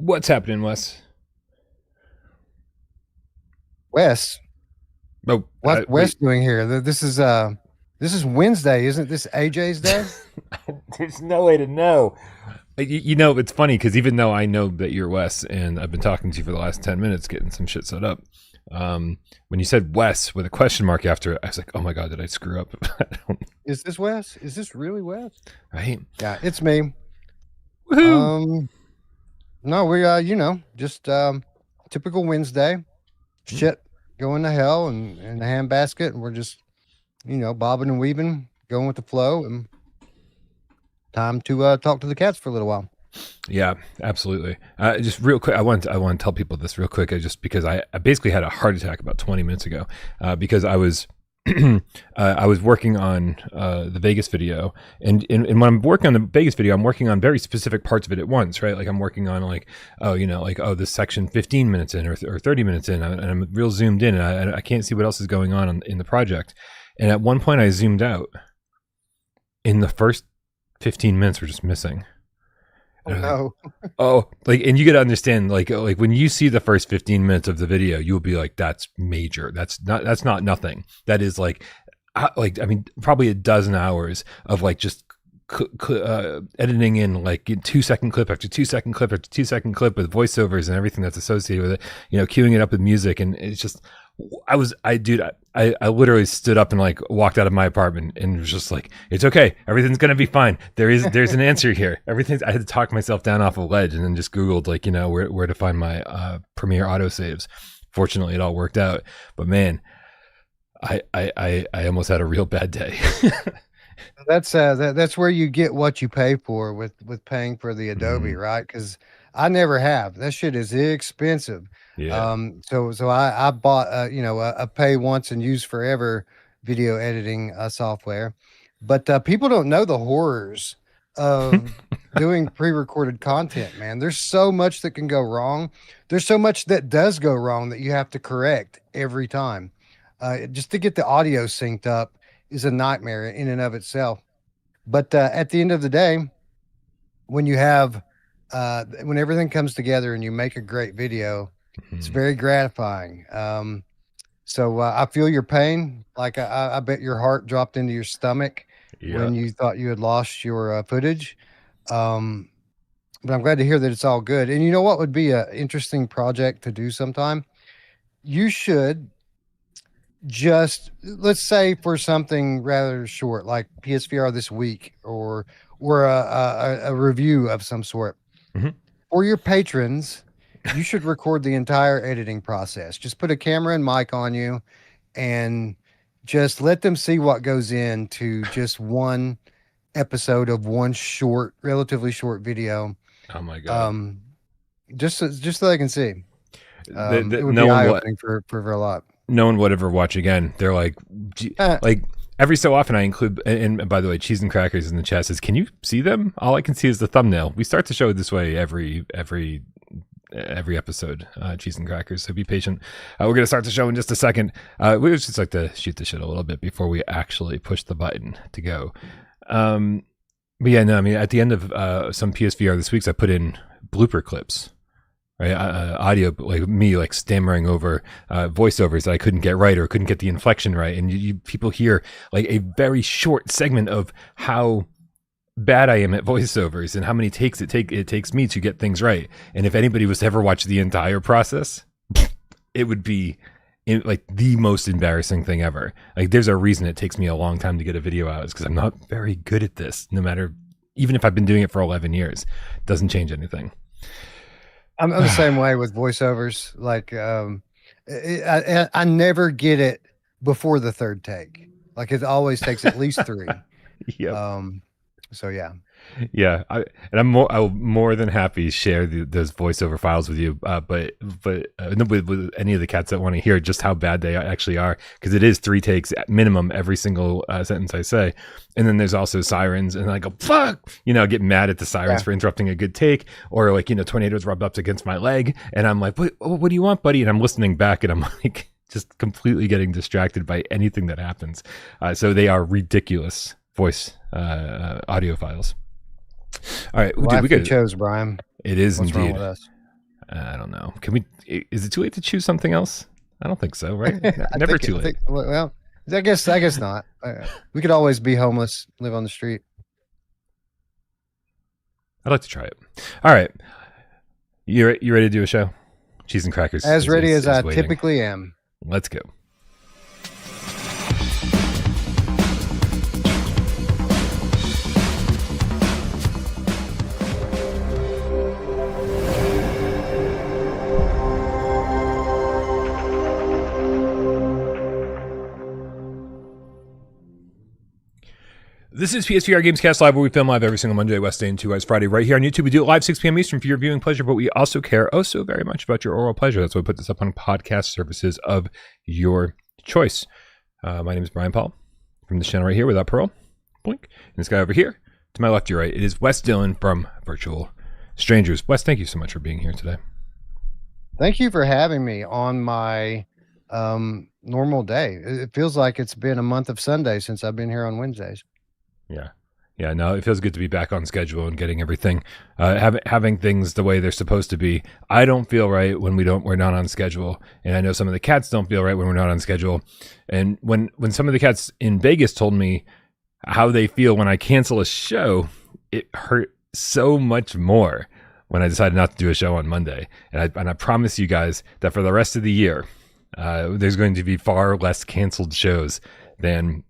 What's happening, Wes? Wes, Oh, what's Wes wait. doing here? This is Wednesday, isn't this AJ's day? There's no way to know. It's funny because even though I know that you're Wes and I've been talking to you for the last 10 minutes getting some shit set up, when you said Wes with a question mark after it, I was like, oh my God, did I screw up? Is this Wes? Is this really Wes? Right? Yeah, it's me. Woohoo! No, we just typical Wednesday shit going to hell and in the handbasket, and we're just bobbing and weaving, going with the flow, and time to talk to the cats for a little while. Yeah, absolutely. Just real quick, I want to tell people this real quick, just because I basically had a heart attack about 20 minutes ago, because I was I was working on the Vegas video, and when I'm working on the Vegas video, I'm working on very specific parts of it at once, right? Like I'm working on this section 15 minutes in or 30 minutes in, and I'm real zoomed in, and I can't see what else is going on in the project. And at one point, I zoomed out, in the first 15 minutes were just missing. Oh no! And you got to understand, like when you see the first 15 minutes of the video, you'll be like, "That's major. That's not nothing. That is probably a dozen hours of just editing in 2-second clip after 2-second clip after 2-second clip with voiceovers and everything that's associated with it. Queuing it up with music, and it's just, I literally stood up and walked out of my apartment and was just like, it's okay, everything's gonna be fine. There's an answer here. I had to talk myself down off a ledge and then just Googled where to find my Premiere autosaves. Fortunately, it all worked out. But man, I almost had a real bad day. That's where you get what you pay for with paying for the Adobe, right? Because I never have. That shit is expensive. Yeah. So I bought a pay once and use forever video editing software, but people don't know the horrors of doing pre-recorded content, man. There's so much that can go wrong. There's so much that does go wrong that you have to correct every time. Just to get the audio synced up is a nightmare in and of itself. But at the end of the day, when you have when everything comes together and you make a great video, it's very gratifying. So I feel your pain. Like I bet your heart dropped into your stomach when you thought you had lost your footage. But I'm glad to hear that it's all good. And you know what would be an interesting project to do sometime? You should just, let's say, for something rather short, like PSVR this week, or a review of some sort. For your patrons, you should record the entire editing process. Just put a camera and mic on you and just let them see what goes into just one episode of one relatively short video. Oh my God. Just so they can see. It would no be one eye-opening for a lot. No one would ever watch again. They're like every so often I include, and by the way, Cheese and Crackers in the chat says, can you see them? All I can see is the thumbnail. We start the show this way every episode, Cheese and Crackers, so be patient. We're going to start the show in just a second. We would just like to shoot the shit a little bit before we actually push the button to go. But yeah, no, I mean, at the end of some PSVR this week, I put in blooper clips. Right, audio, like me, stammering over voiceovers that I couldn't get right or couldn't get the inflection right, and you people hear a very short segment of how bad I am at voiceovers and how many takes it takes me to get things right. And if anybody was to ever watch the entire process, it would be the most embarrassing thing ever. There's a reason it takes me a long time to get a video out, is because I'm not very good at this. Even if I've been doing it for 11 years, it doesn't change anything. I'm the same way with voiceovers. I never get it before the third take. It always takes at least 3. Yeah. So yeah. Yeah, I'm more than happy to share those voiceover files with you. But with any of the cats that want to hear just how bad they actually are, because it is 3 takes at minimum every single sentence I say, and then there's also sirens, and I go fuck, get mad at the sirens for interrupting a good take, or tornadoes rubbed up against my leg, and I'm like, what do you want, buddy? And I'm listening back, and I'm just completely getting distracted by anything that happens. So they are ridiculous voice audio files. All right, dude, we chose Brian. It is What's indeed. wrong with us? I don't know. Can we? Is it too late to choose something else? I don't think so, right? I Never think, too late. well, I guess not. We could always be homeless, live on the street. I'd like to try it. All right, you ready to do a show? Cheese and crackers. As ready as I waiting. typically am. Let's go. This is PSVR GamesCast Live, where we film live every single Monday, Wesday, and 2 Eyes Friday. Right here on YouTube, we do it live 6 p.m. Eastern for your viewing pleasure, but we also care so very much about your oral pleasure. That's why we put this up on podcast services of your choice. My name is Brian Paul from this channel right here without Parole. Booik. And this guy over here, to my left, your right, it is Wes Dillon from Virtual Strangers. Wes, thank you so much for being here today. Thank you for having me on my normal day. It feels like it's been a month of Sundays since I've been here on Wednesdays. Yeah, no, it feels good to be back on schedule and getting everything, having things the way they're supposed to be. I don't feel right when we're not on schedule, and I know some of the cats don't feel right when we're not on schedule. And when some of the cats in Vegas told me how they feel when I cancel a show, it hurt so much more when I decided not to do a show on Monday. And I promise you guys that for the rest of the year, there's going to be far less canceled shows than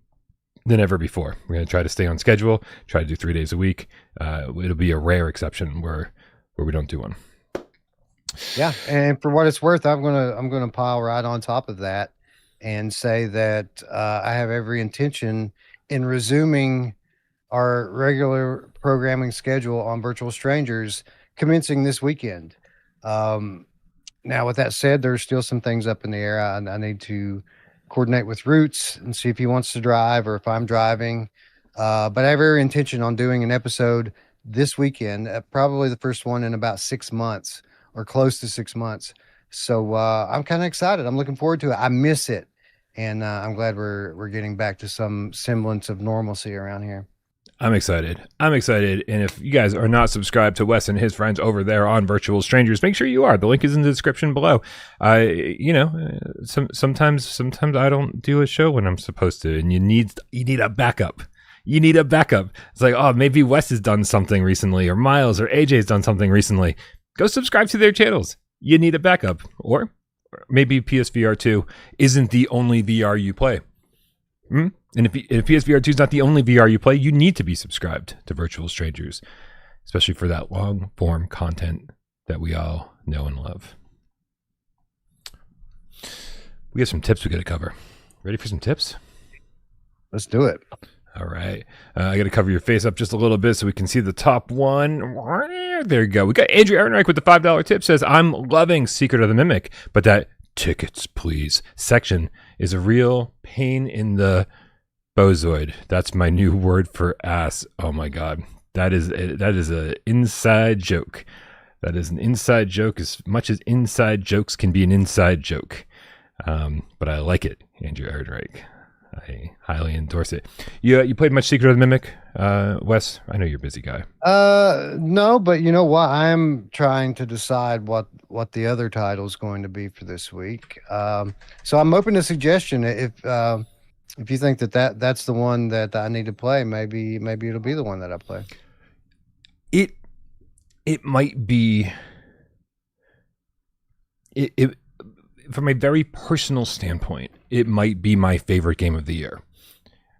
ever before. We're going to try to stay on schedule, try to do 3 days a week. It'll be a rare exception where we don't do one. Yeah, and for what it's worth, I'm gonna pile right on top of that and say that I have every intention in resuming our regular programming schedule on Virtual Strangers commencing this weekend. Now, with that said, there's still some things up in the air. I need to coordinate with Roots and see if he wants to drive or if I'm driving. But I have every intention on doing an episode this weekend, probably the first one in about 6 months or close to 6 months. So I'm kind of excited. I'm looking forward to it. I miss it. And I'm glad we're getting back to some semblance of normalcy around here. I'm excited. And if you guys are not subscribed to Wes and his friends over there on Virtual Strangers, make sure you are. The link is in the description below. Sometimes I don't do a show when I'm supposed to, and you need a backup. You need a backup. It's like, oh, maybe Wes has done something recently, or Miles or AJ's done something recently. Go subscribe to their channels. You need a backup. Or maybe PSVR2 isn't the only VR you play. And if PSVR2 is not the only VR you play, you need to be subscribed to Virtual Strangers, especially for that long form content that we all know and love. We have some tips we got to cover. Ready for some tips? Let's do it. All right. I got to cover your face up just a little bit so we can see the top one. There you go. We got Andrew Ehrenreich with the $5 tip. Says, I'm loving Secret of the Mimic, but that tickets, please section is a real pain in the bozoid. That's my new word for ass. Oh my God. That is a inside joke. That is an inside joke as much as inside jokes can be an inside joke. But I like it, Andrew Ehrenreich. I highly endorse it. You played much Secret of the Mimic, Wes? I know you're a busy guy. No, but you know what? I'm trying to decide what the other title is going to be for this week. So I'm open to suggestion. If you think that's the one that I need to play, maybe it'll be the one that I play. It might be. It from a very personal standpoint, it might be my favorite game of the year.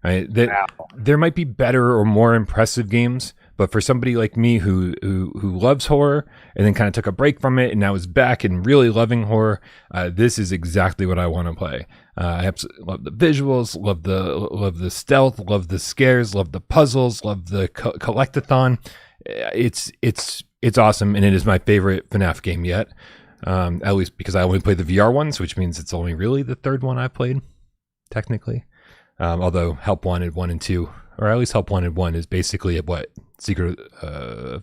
Right? There might be better or more impressive games, but for somebody like me who loves horror and then kind of took a break from it and now is back and really loving horror, this is exactly what I want to play. I absolutely love the visuals, love the stealth, love the scares, love the puzzles, love the collectathon. It's awesome, and it is my favorite FNAF game yet. At least because I only played the VR ones, which means it's only really the third one I played, technically. Although Help Wanted 1 and 2, or at least Help Wanted 1 is basically what Secret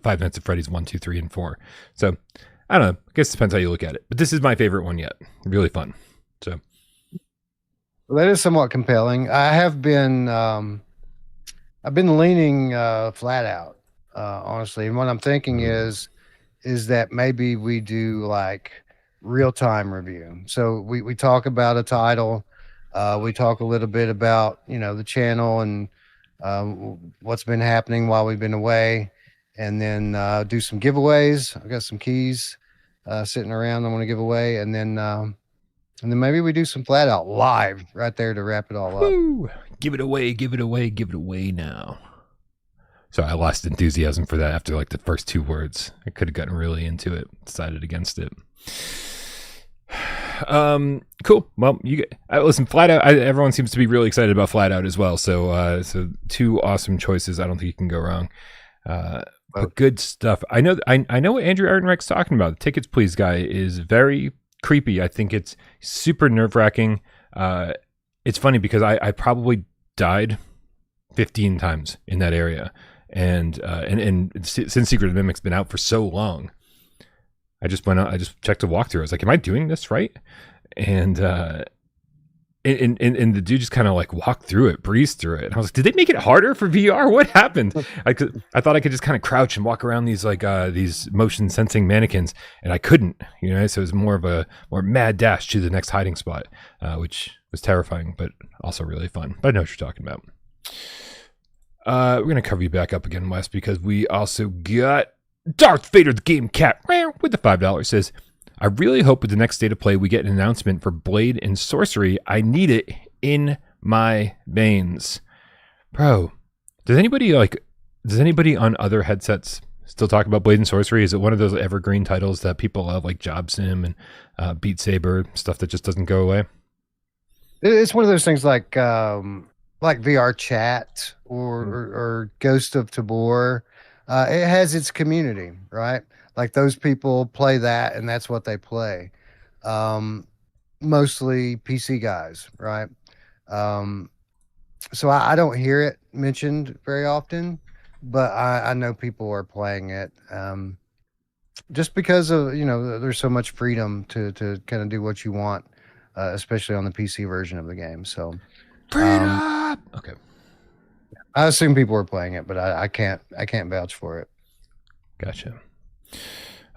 Five Nights at Freddy's 1, 2, 3, and 4. So I don't know. I guess it depends how you look at it. But this is my favorite one yet. Really fun. So well, that is somewhat compelling. I have been I've been leaning flat out, honestly. And what I'm thinking is is that maybe we do like real time review. So we talk about a title, we talk a little bit about the channel and what's been happening while we've been away, and then do some giveaways. I got some keys sitting around I want to give away, and then maybe we do some flat out live right there to wrap it all up. Woo! Give it away, give it away, give it away now. So I lost enthusiasm for that after like the first two words. I could have gotten really into it, decided against it. Cool. Well, listen. Flat Out. Everyone seems to be really excited about Flat Out as well. So, two awesome choices. I don't think you can go wrong. But good stuff. I know. I know what Andrew Ehrenreich's talking about. The Tickets Please guy is very creepy. I think it's super nerve wracking. It's funny because I probably died 15 times in that area, and since Secret of the Mimic's been out for so long. I just went out. I just checked a walkthrough. I was like, "Am I doing this right?" And the dude just kind of like walked through it, breezed through it. And I was like, "Did they make it harder for VR? What happened?" I thought I could just kind of crouch and walk around these these motion sensing mannequins, and I couldn't. So it was more of a more mad dash to the next hiding spot, which was terrifying, but also really fun. But I know what you're talking about. We're gonna cover you back up again, Wes, because we also got Darth Vader the Game Cat with the $5 says, I really hope with the next State of Play we get an announcement for Blade and Sorcery. I need it in my veins. Bro, does anybody on other headsets still talk about Blade and Sorcery? Is it one of those evergreen titles that people love, like Job Sim and Beat Saber, stuff that just doesn't go away? It's one of those things like VR Chat or Ghost of Tabor. It has its community, right? Like those people play that, and that's what they play. Mostly PC guys, right? So I don't hear it mentioned very often, but I know people are playing it. Just because of there's so much freedom to kind of do what you want, especially on the PC version of the game. So freedom. Okay. I assume people are playing it, but I can't vouch for it. Gotcha.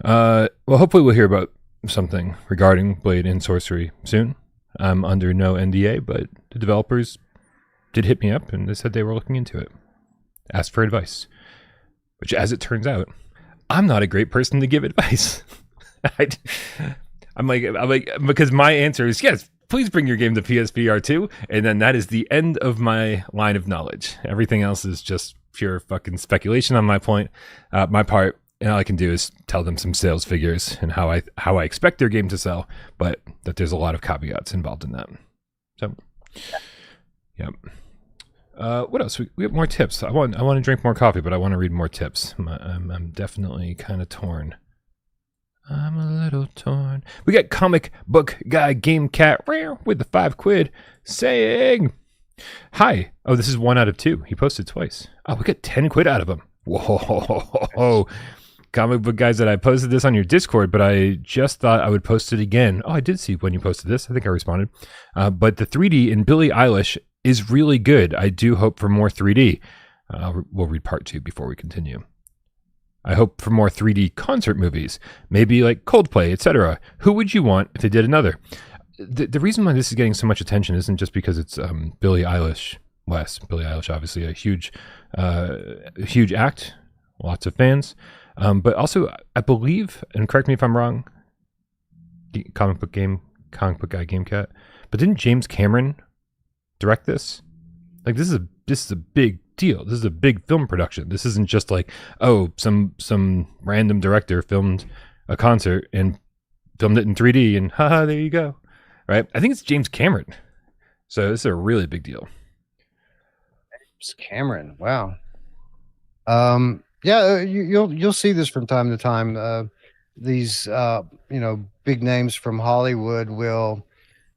Well, hopefully we'll hear about something regarding Blade and Sorcery soon. I'm under no NDA, but the developers did hit me up and they said they were looking into it. Asked for advice, which, as it turns out, I'm not a great person to give advice. I'm like, because my answer is yes. Please bring your game to PSVR2, and then that is the end of my line of knowledge. Everything else is just pure fucking speculation on my part. And all I can do is tell them some sales figures and how I expect their game to sell, but that there's a lot of caveats involved in that. So, yeah. What else? We have more tips. I want to drink more coffee, but I want to read more tips. I'm definitely kind of torn. I'm a little torn. We got Comic Book Guy Game Cat with the £5 saying, hi. Oh, this is 1 out of 2. He posted twice. Oh, we got 10 quid out of him. Whoa. Comic Book Guy said, I posted this on your Discord, but I just thought I would post it again. Oh, I did see when you posted this. I think I responded. But the 3D in Billie Eilish is really good. I do hope for more 3D. We'll read part 2 before we continue. I hope for more 3D concert movies, maybe like Coldplay, etc. Who would you want if they did another? The reason why this is getting so much attention isn't just because it's Billie Eilish. Billie Eilish, obviously a huge act, lots of fans, but also I believe, and correct me if I'm wrong, comic book guy Game Cat, but didn't James Cameron direct this? Like this is a big deal. This is a big film production. This isn't just like, oh, some random director filmed a concert and filmed it in 3D and haha, there you go. Right? I think it's James Cameron. So this is a really big deal. James Cameron, wow. Yeah, you'll see this from time to time. These big names from Hollywood will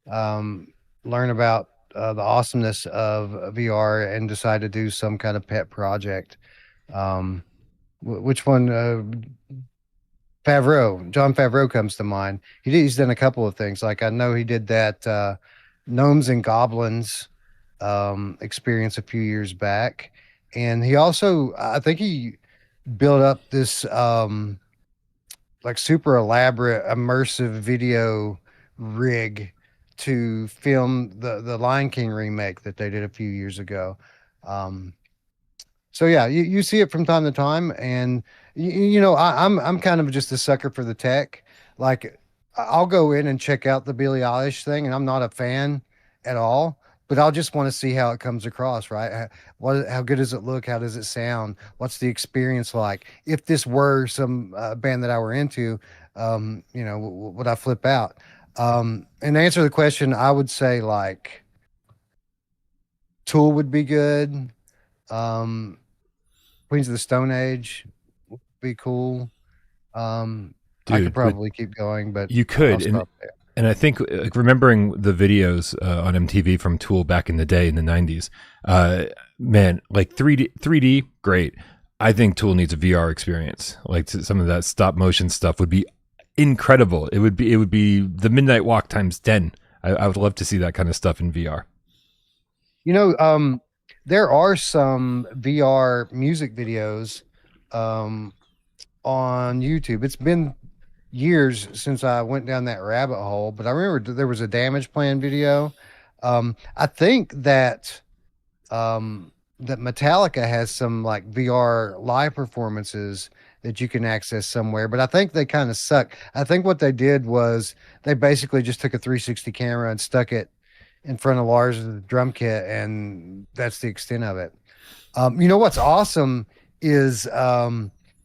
learn about the awesomeness of VR and decide to do some kind of pet project. Which one? Jon Favreau comes to mind. He's done a couple of things. Like I know he did that Gnomes and Goblins experience a few years back, and he also I think he built up this like super elaborate immersive video rig to film the Lion King remake that they did a few years ago. Um, so yeah, you see it from time to time, and I'm kind of just a sucker for the tech. Like I'll go in and check out the Billie Eilish thing, and I'm not a fan at all, but I'll just want to see how it comes across, right? How good does it look? How does it sound? What's the experience like? If this were some band that I were into, would I flip out? And to answer the question, I would say like Tool would be good. Um, Queens of the Stone Age would be cool. I could Dude, but probably keep going, but you I'll could, stop there. and I think like, remembering the videos on MTV from Tool back in the day in the '90s, man, like 3D, great. I think Tool needs a VR experience. Like some of that stop motion stuff would be incredible. It would be the Midnight Walk times 10. I would love to see that kind of stuff in VR. You know, there are some VR music videos um, on YouTube. It's been years since I went down that rabbit hole, but I remember there was a Damage Plan video. I think that Metallica has some like VR live performances that you can access somewhere, but I think they kind of suck. I think what they did was they basically just took a 360 camera and stuck it in front of Lars' drum kit, and that's the extent of it. You know what's awesome is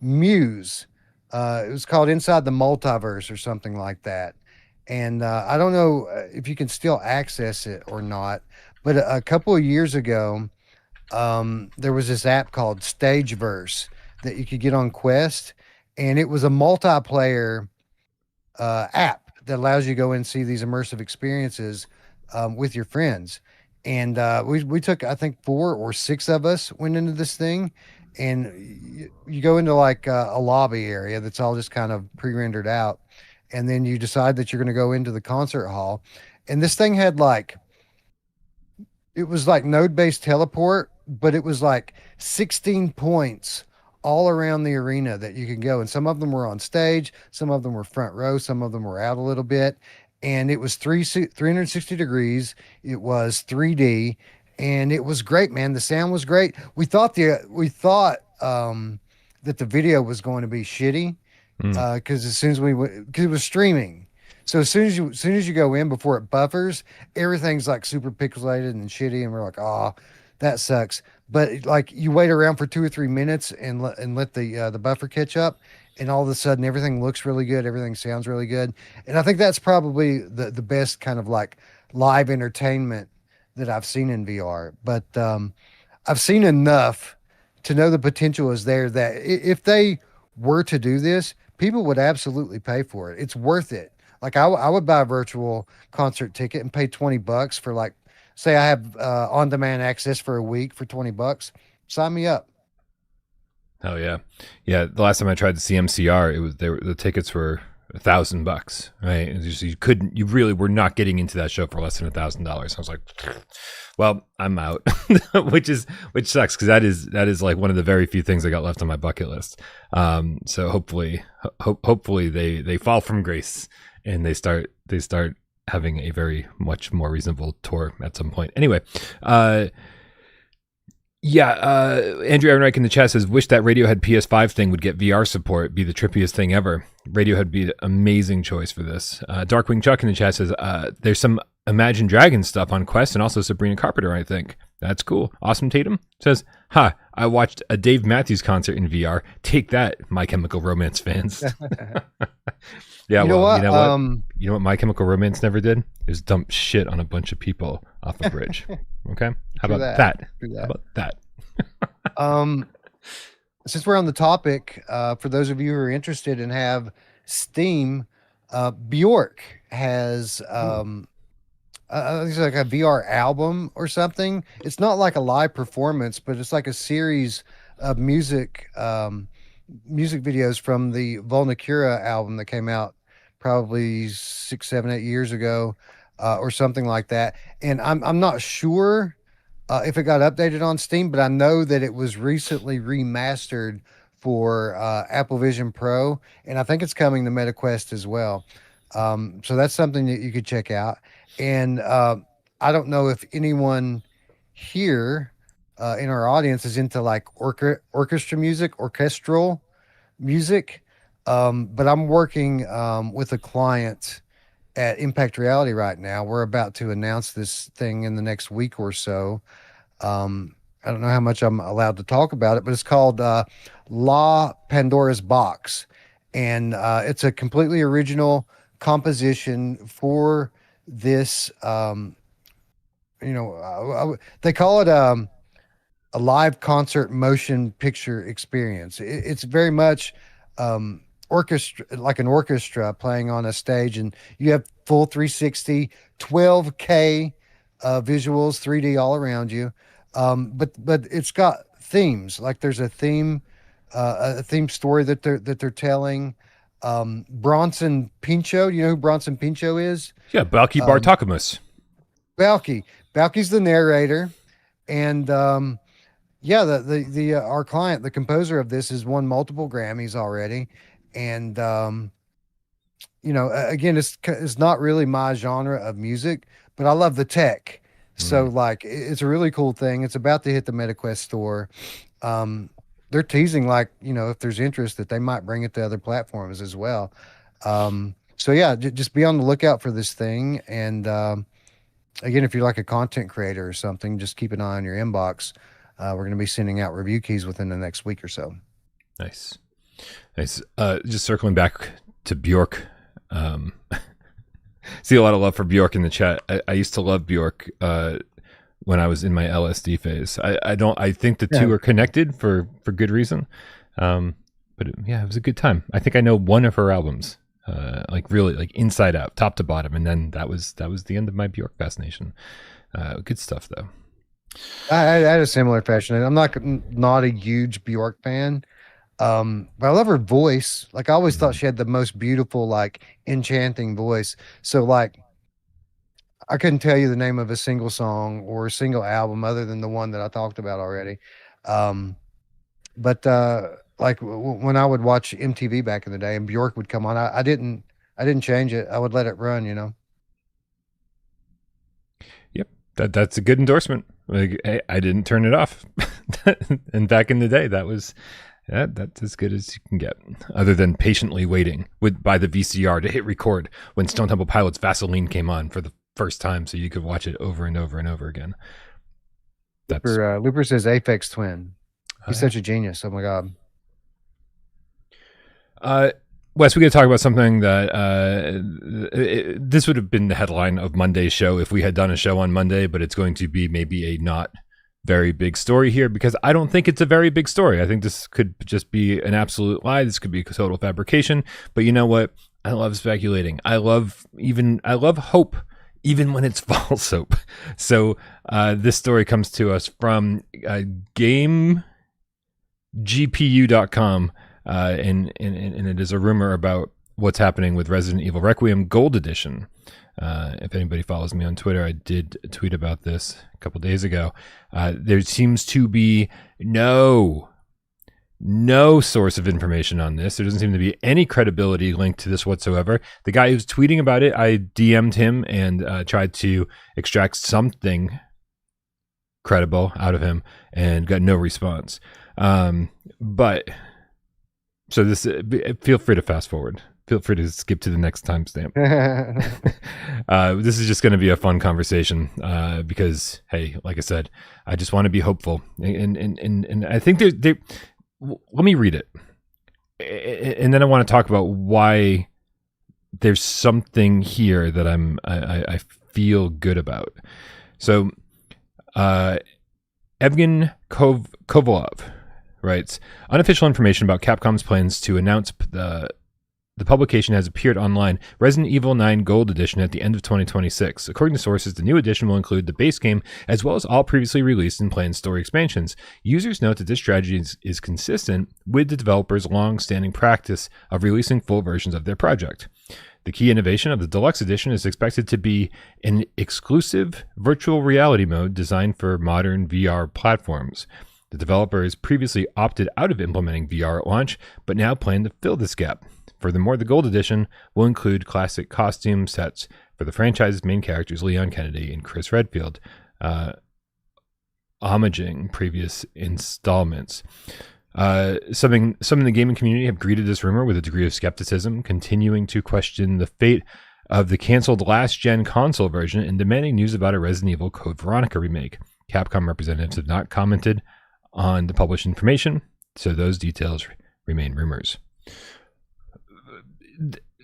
Muse. It was called Inside the Multiverse or something like that. And I don't know if you can still access it or not, but a couple of years ago, there was this app called Stageverse that you could get on Quest, and it was a multiplayer app that allows you to go and see these immersive experiences with your friends. And we took, I think, 4 or 6 of us went into this thing, and you go into like a lobby area that's all just kind of pre-rendered out, and then you decide that you're going to go into the concert hall, and this thing had like it was like node-based teleport, but it was like 16 points all around the arena that you could go. And some of them were on stage, some of them were front row, some of them were out a little bit. And it was 360 degrees. It was 3D, and it was great, man. The sound was great. We thought that the video was going to be shitty Mm. because as soon as we went, because it was streaming, so as soon as you go in before it buffers, everything's like super pixelated and shitty, and we're like, oh, that sucks. But like you wait around for 2 or 3 minutes and let the buffer catch up, and all of a sudden everything looks really good, everything sounds really good, and I think that's probably the best kind of like live entertainment that I've seen in VR. But I've seen enough to know the potential is there that if they were to do this, people would absolutely pay for it. It's worth it. Like I would buy a virtual concert ticket and pay $20 for like, say I have on-demand access for a week for $20. Sign me up. Oh yeah, yeah. The last time I tried to see MCR, the tickets were $1,000, right? You couldn't, you really were not getting into that show for less than $1,000. I was like, well, I'm out, which sucks because that is like one of the very few things I got left on my bucket list. So hopefully they fall from grace and they start having a very much more reasonable tour at some point. Anyway, Andrew Ehrenreich in the chat says, wish that Radiohead PS5 thing would get VR support, be the trippiest thing ever. Radiohead would be an amazing choice for this. Darkwing Chuck in the chat says, there's some Imagine Dragons stuff on Quest and also Sabrina Carpenter, I think. That's cool. Awesome Tatum says, I watched a Dave Matthews concert in VR. Take that, My Chemical Romance fans. Yeah, You know what? You know what My Chemical Romance never did? Is dump shit on a bunch of people off a bridge. Okay? How about that? How about that? Since we're on the topic, for those of you who are interested and have Steam, Bjork has it's like a VR album or something. It's not like a live performance, but it's like a series of music videos from the Volnicura album that came out probably 6, 7, 8 years ago, or something like that. And I'm not sure if it got updated on Steam, but I know that it was recently remastered for Apple Vision Pro, and I think it's coming to MetaQuest as well. So that's something that you could check out. And I don't know if anyone here in our audience is into like orchestral music. But I'm working with a client at Impact Reality right now. We're about to announce this thing in the next week or so. I don't know how much I'm allowed to talk about it, but it's called La Pandora's Box. And it's a completely original composition for this. They call it a live concert motion picture experience. It's very much orchestra, like an orchestra playing on a stage, and you have full 360, 12K visuals, 3D all around you. But it's got themes. Like there's a theme story that they're telling. Bronson Pinchot, you know who Bronson Pinchot is? Yeah, Balky Bartakamus. Balky's the narrator, and yeah, the our client, the composer of this, has won multiple Grammys already, and again, it's not really my genre of music, but I love the tech. So like, it's a really cool thing. It's about to hit the MetaQuest store. They're teasing, like, if there's interest, that they might bring it to other platforms as well. So yeah, just be on the lookout for this thing. And again, if you're like a content creator or something, just keep an eye on your inbox. We're going to be sending out review keys within the next week or so. Nice. Just circling back to Bjork. See a lot of love for Bjork in the chat. I used to love Bjork when I was in my LSD phase. I think the two are connected for good reason. But it was a good time. I think I know one of her albums, like really, like inside out, top to bottom, and then that was the end of my Bjork fascination. Good stuff though. I had a similar fashion. I'm not a huge Bjork fan, but I love her voice. Like, I always thought she had the most beautiful, like, enchanting voice. So like, I couldn't tell you the name of a single song or a single album other than the one that I talked about already. But like when I would watch MTV back in the day and Bjork would come on, I didn't change it. I would let it run, Yep, that's a good endorsement. Like, hey, I didn't turn it off. And back in the day, that's as good as you can get, other than patiently waiting by the VCR to hit record when Stone Temple Pilots' Vaseline came on for the first time, so you could watch it over and over and over again. Looper says Aphex Twin. He's such a genius. Oh my god. Wes, we got to talk about something that this would have been the headline of Monday's show if we had done a show on Monday, but it's going to be maybe a not very big story here, because I don't think it's a very big story. I think this could just be an absolute lie. This could be a total fabrication. But you know what? I love speculating. I love hope, even when it's false hope. So this story comes to us from GameGPU.com, and it is a rumor about what's happening with Resident Evil Requiem Gold Edition. If anybody follows me on Twitter, I did tweet about this a couple days ago. There seems to be no source of information on this. There doesn't seem to be any credibility linked to this whatsoever. The guy who's tweeting about it, I DM'd him and tried to extract something credible out of him and got no response. But so this, feel free to fast forward. Feel free to skip to the next timestamp. This is just going to be a fun conversation because, hey, like I said, I just want to be hopeful, and I think there. Let me read it, and then I want to talk about why there's something here that I feel good about. So, Evgen Kovalov writes, unofficial information about Capcom's plans to announce the publication has appeared online, Resident Evil 9 Gold Edition, at the end of 2026. According to sources, the new edition will include the base game, as well as all previously released and planned story expansions. Users note that this strategy is consistent with the developer's long-standing practice of releasing full versions of their project. The key innovation of the deluxe edition is expected to be an exclusive virtual reality mode designed for modern VR platforms. The developers previously opted out of implementing VR at launch, but now plan to fill this gap. Furthermore, the Gold Edition will include classic costume sets for the franchise's main characters, Leon Kennedy and Chris Redfield, homaging previous installments. Some in the gaming community have greeted this rumor with a degree of skepticism, continuing to question the fate of the canceled last-gen console version and demanding news about a Resident Evil Code Veronica remake. Capcom representatives have not commented on the published information, so those details remain rumors.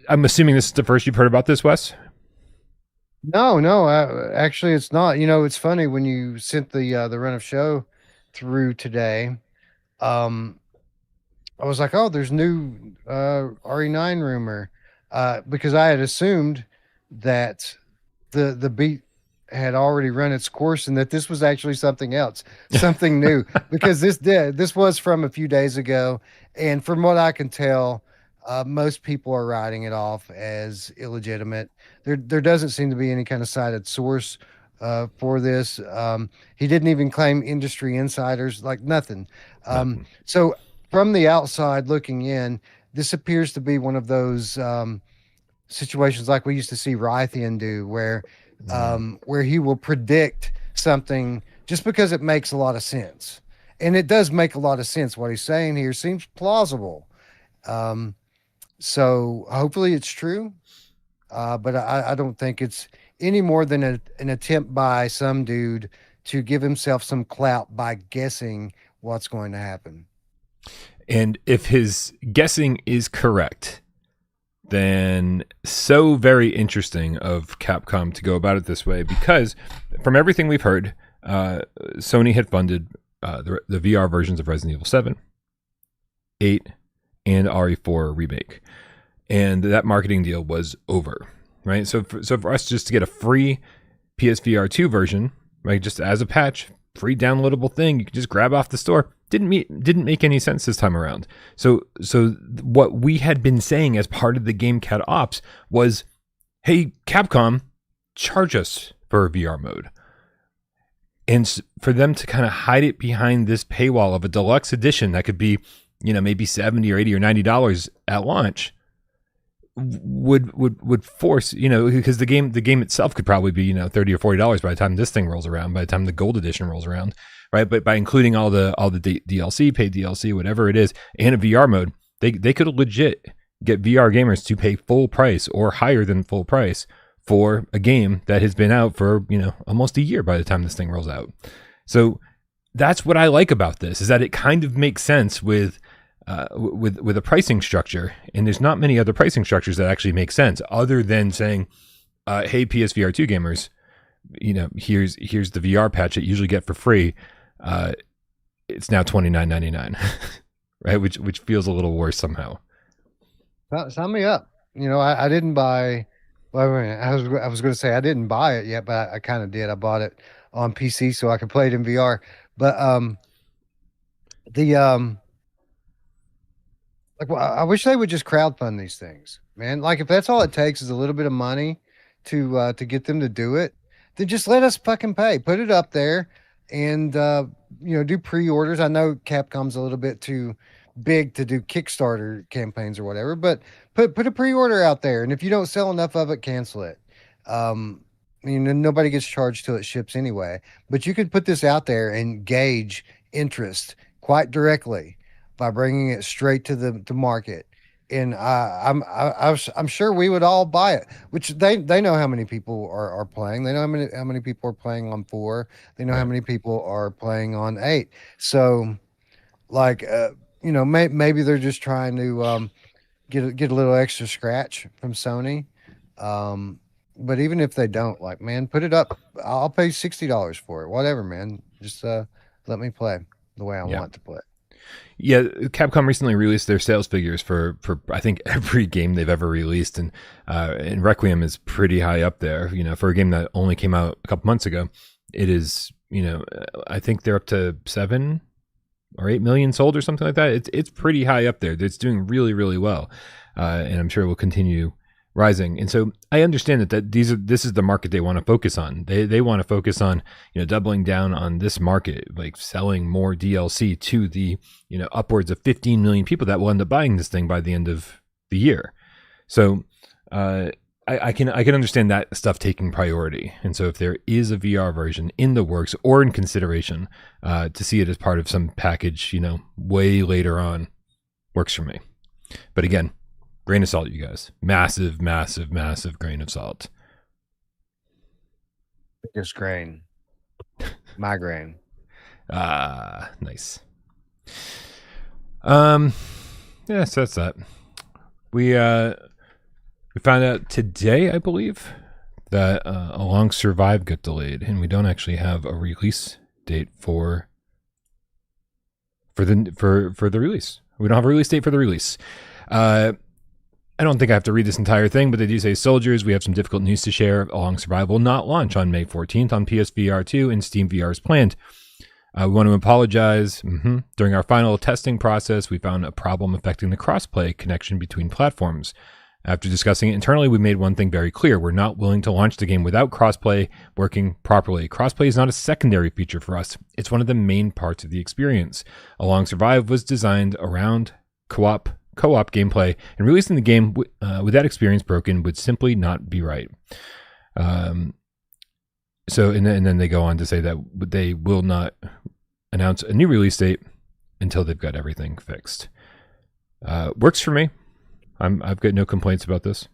I'm assuming this is the first you've heard about this, Wes? No, actually, it's not. It's funny when you sent the run of show through today. I was like, oh, there's new RE9 rumor, because I had assumed that the beat had already run its course and that this was actually something else, something new, because this was from a few days ago, and from what I can tell, most people are writing it off as illegitimate. There doesn't seem to be any kind of cited source for this. He didn't even claim industry insiders, like nothing. So from the outside looking in, this appears to be one of those situations like we used to see Rythian do, where he will predict something just because it makes a lot of sense. And it does make a lot of sense. What he's saying here seems plausible. So hopefully it's true. But I don't think it's any more than an attempt by some dude to give himself some clout by guessing what's going to happen. And if his guessing is correct, then so very interesting of Capcom to go about it this way, because from everything we've heard, Sony had funded the VR versions of Resident Evil 7, 8, and RE4 remake. And that marketing deal was over, right? So for us just to get a free PSVR2 version, right, just as a patch, free downloadable thing you can just grab off the store, didn't make any sense this time around. So what we had been saying as part of the GameCat ops was, hey, Capcom, charge us for a VR mode. And for them to kind of hide it behind this paywall of a deluxe edition that could be, maybe $70 or $80 or $90 at launch, would force, because the game itself could probably be, $30 or $40 by the time this thing rolls around, by the time the Gold Edition rolls around, right? But by including all the DLC, paid DLC, whatever it is, and a VR mode, they could legit get VR gamers to pay full price or higher than full price for a game that has been out for, almost a year by the time this thing rolls out. So that's what I like about this, is that it kind of makes sense with a pricing structure, and there's not many other pricing structures that actually make sense other than saying, hey, PSVR2 gamers, here's the VR patch that you usually get for free. It's now $29.99, right? Which feels a little worse somehow. Sign me up. I didn't buy. Well, I was going to say I didn't buy it yet, but I kind of did. I bought it on PC so I could play it in VR. But I wish they would just crowdfund these things, man. Like, if that's all it takes is a little bit of money to get them to do it, then just let us fucking pay. Put it up there and do pre-orders. I know Capcom's a little bit too big to do Kickstarter campaigns or whatever, but put a pre-order out there, and if you don't sell enough of it, cancel it. Nobody gets charged till it ships anyway, but you could put this out there and gauge interest quite directly by bringing it straight to the market. And I'm sure we would all buy it, which they know how many people are playing. They know how many people are playing on 4. They know how many people are playing on 8. So like, maybe they're just trying to get a little extra scratch from Sony. But even if they don't, like, man, put it up. I'll pay $60 for it. Whatever, man. Just let me play the way I want to play. Yeah, Capcom recently released their sales figures for I think every game they've ever released, and Requiem is pretty high up there. For a game that only came out a couple months ago, it is. I think they're up to 7 or 8 million sold or something like that. It's pretty high up there. It's doing really, really well, and I'm sure it will continue rising. And so I understand that this is the market they want to focus on. They want to focus on, doubling down on this market, like selling more DLC to the, upwards of 15 million people that will end up buying this thing by the end of the year. So I can understand that stuff taking priority. And so if there is a VR version in the works or in consideration, to see it as part of some package, way later on, works for me. But again, grain of salt, you guys. Massive, massive, massive grain of salt. Biggest grain. My grain. Nice. Yeah, so that's that. We found out today, I believe, that Along Survive got delayed, and we don't actually have a release date for the release. We don't have a release date for the release. I don't think I have to read this entire thing, but they do say, soldiers, we have some difficult news to share. Along Survive will not launch on May 14th on PSVR2 and Steam VR as planned. We want to apologize. During our final testing process, we found a problem affecting the crossplay connection between platforms. After discussing it internally, we made one thing very clear. We're not willing to launch the game without crossplay working properly. Crossplay is not a secondary feature for us. It's one of the main parts of the experience. Along Survive was designed around co-op gameplay, and releasing the game with that experience broken would simply not be right. So, and then they go on to say that they will not announce a new release date until they've got everything fixed. Works for me. I've got no complaints about this.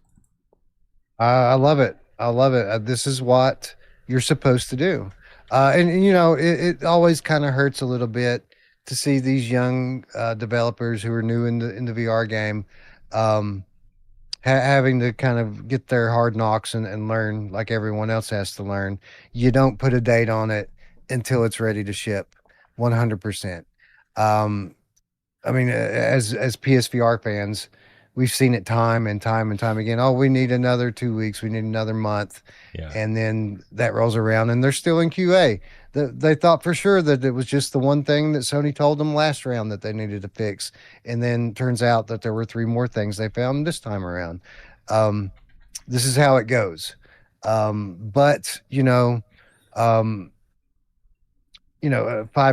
I love it. I love it. This is what you're supposed to do. And it always kind of hurts a little bit to see these young developers who are new in the VR game having to kind of get their hard knocks and learn like everyone else has to learn. You don't put a date on it until it's ready to ship 100%. I mean, as PSVR fans, we've seen it time and time and time again. Oh, we need another 2 weeks. We need another month. Yeah. And then that rolls around and they're still in QA. They thought for sure that it was just the one thing that Sony told them last round that they needed to fix. And then turns out that there were 3 more things they found this time around. This is how it goes. But 5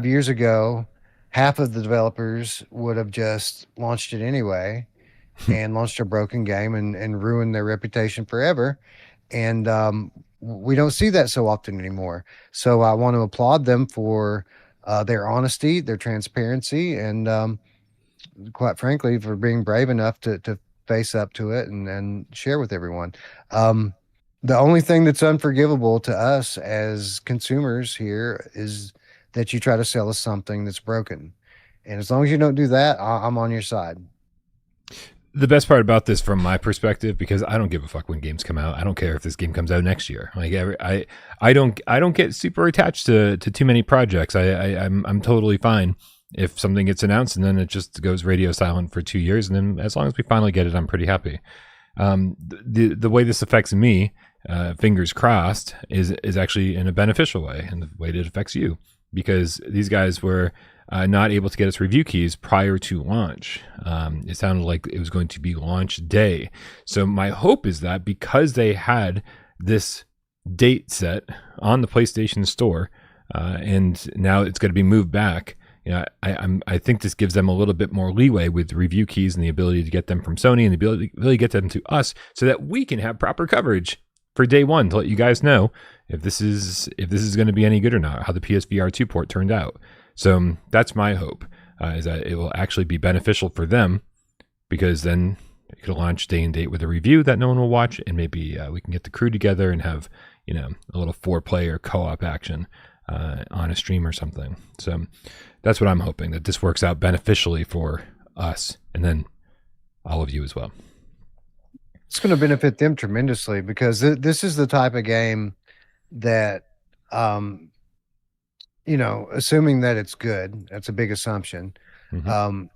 years ago, half of the developers would have just launched it anyway and launched a broken game and ruined their reputation forever. And we don't see that so often anymore. So I want to applaud them for their honesty, their transparency, and quite frankly, for being brave enough to face up to it and share with everyone. The only thing that's unforgivable to us as consumers here is that you try to sell us something that's broken. And as long as you don't do that, I'm on your side. The best part about this from my perspective, because I don't give a fuck when games come out. I don't care if this game comes out next year. Like I don't get super attached to too many projects. I'm totally fine if something gets announced and then it just goes radio silent for 2 years, and then as long as we finally get it, I'm pretty happy. The way this affects me, fingers crossed, is actually in a beneficial way, and the way that it affects you, because these guys were not able to get us review keys prior to launch. It sounded like it was going to be launch day. So my hope is that because they had this date set on the PlayStation Store, and now it's going to be moved back, I think this gives them a little bit more leeway with review keys and the ability to get them from Sony and the ability to really get them to us, so that we can have proper coverage for day one to let you guys know if this is going to be any good or not, how the PSVR2 port turned out. So that's my hope, is that it will actually be beneficial for them, because then it could launch day and date with a review that no one will watch, and maybe we can get the crew together and have a little 4-player co-op action on a stream or something. So that's what I'm hoping, that this works out beneficially for us and then all of you as well. It's going to benefit them tremendously, because this is the type of game that assuming that it's good, that's a big assumption. Mm-hmm.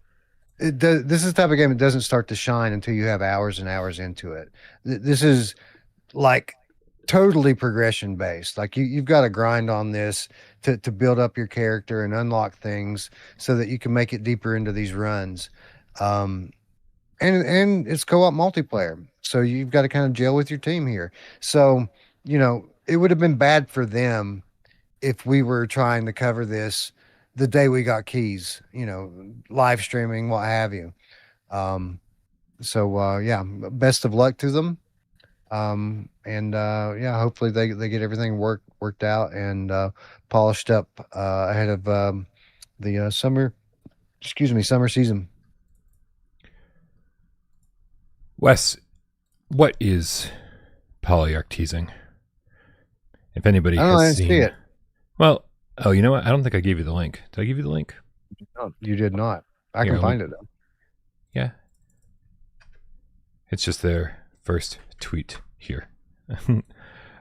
This is the type of game that doesn't start to shine until you have hours and hours into it. This is like totally progression based. Like you've got to grind on this to build up your character and unlock things so that you can make it deeper into these runs. And it's co-op multiplayer. So you've got to kind of gel with your team here. So, it would have been bad for them if we were trying to cover this the day we got keys, live streaming, what have you. Um, yeah, best of luck to them. And yeah, hopefully they get everything worked out and polished up ahead of the summer season. Wes, what is polyarc teasing? If anybody I don't know, has I didn't see seen, it. well, oh, you know what? I don't think I gave you the link. Did I give you the link? No, you did not. I Here, can find it though. Yeah, it's just their first tweet here.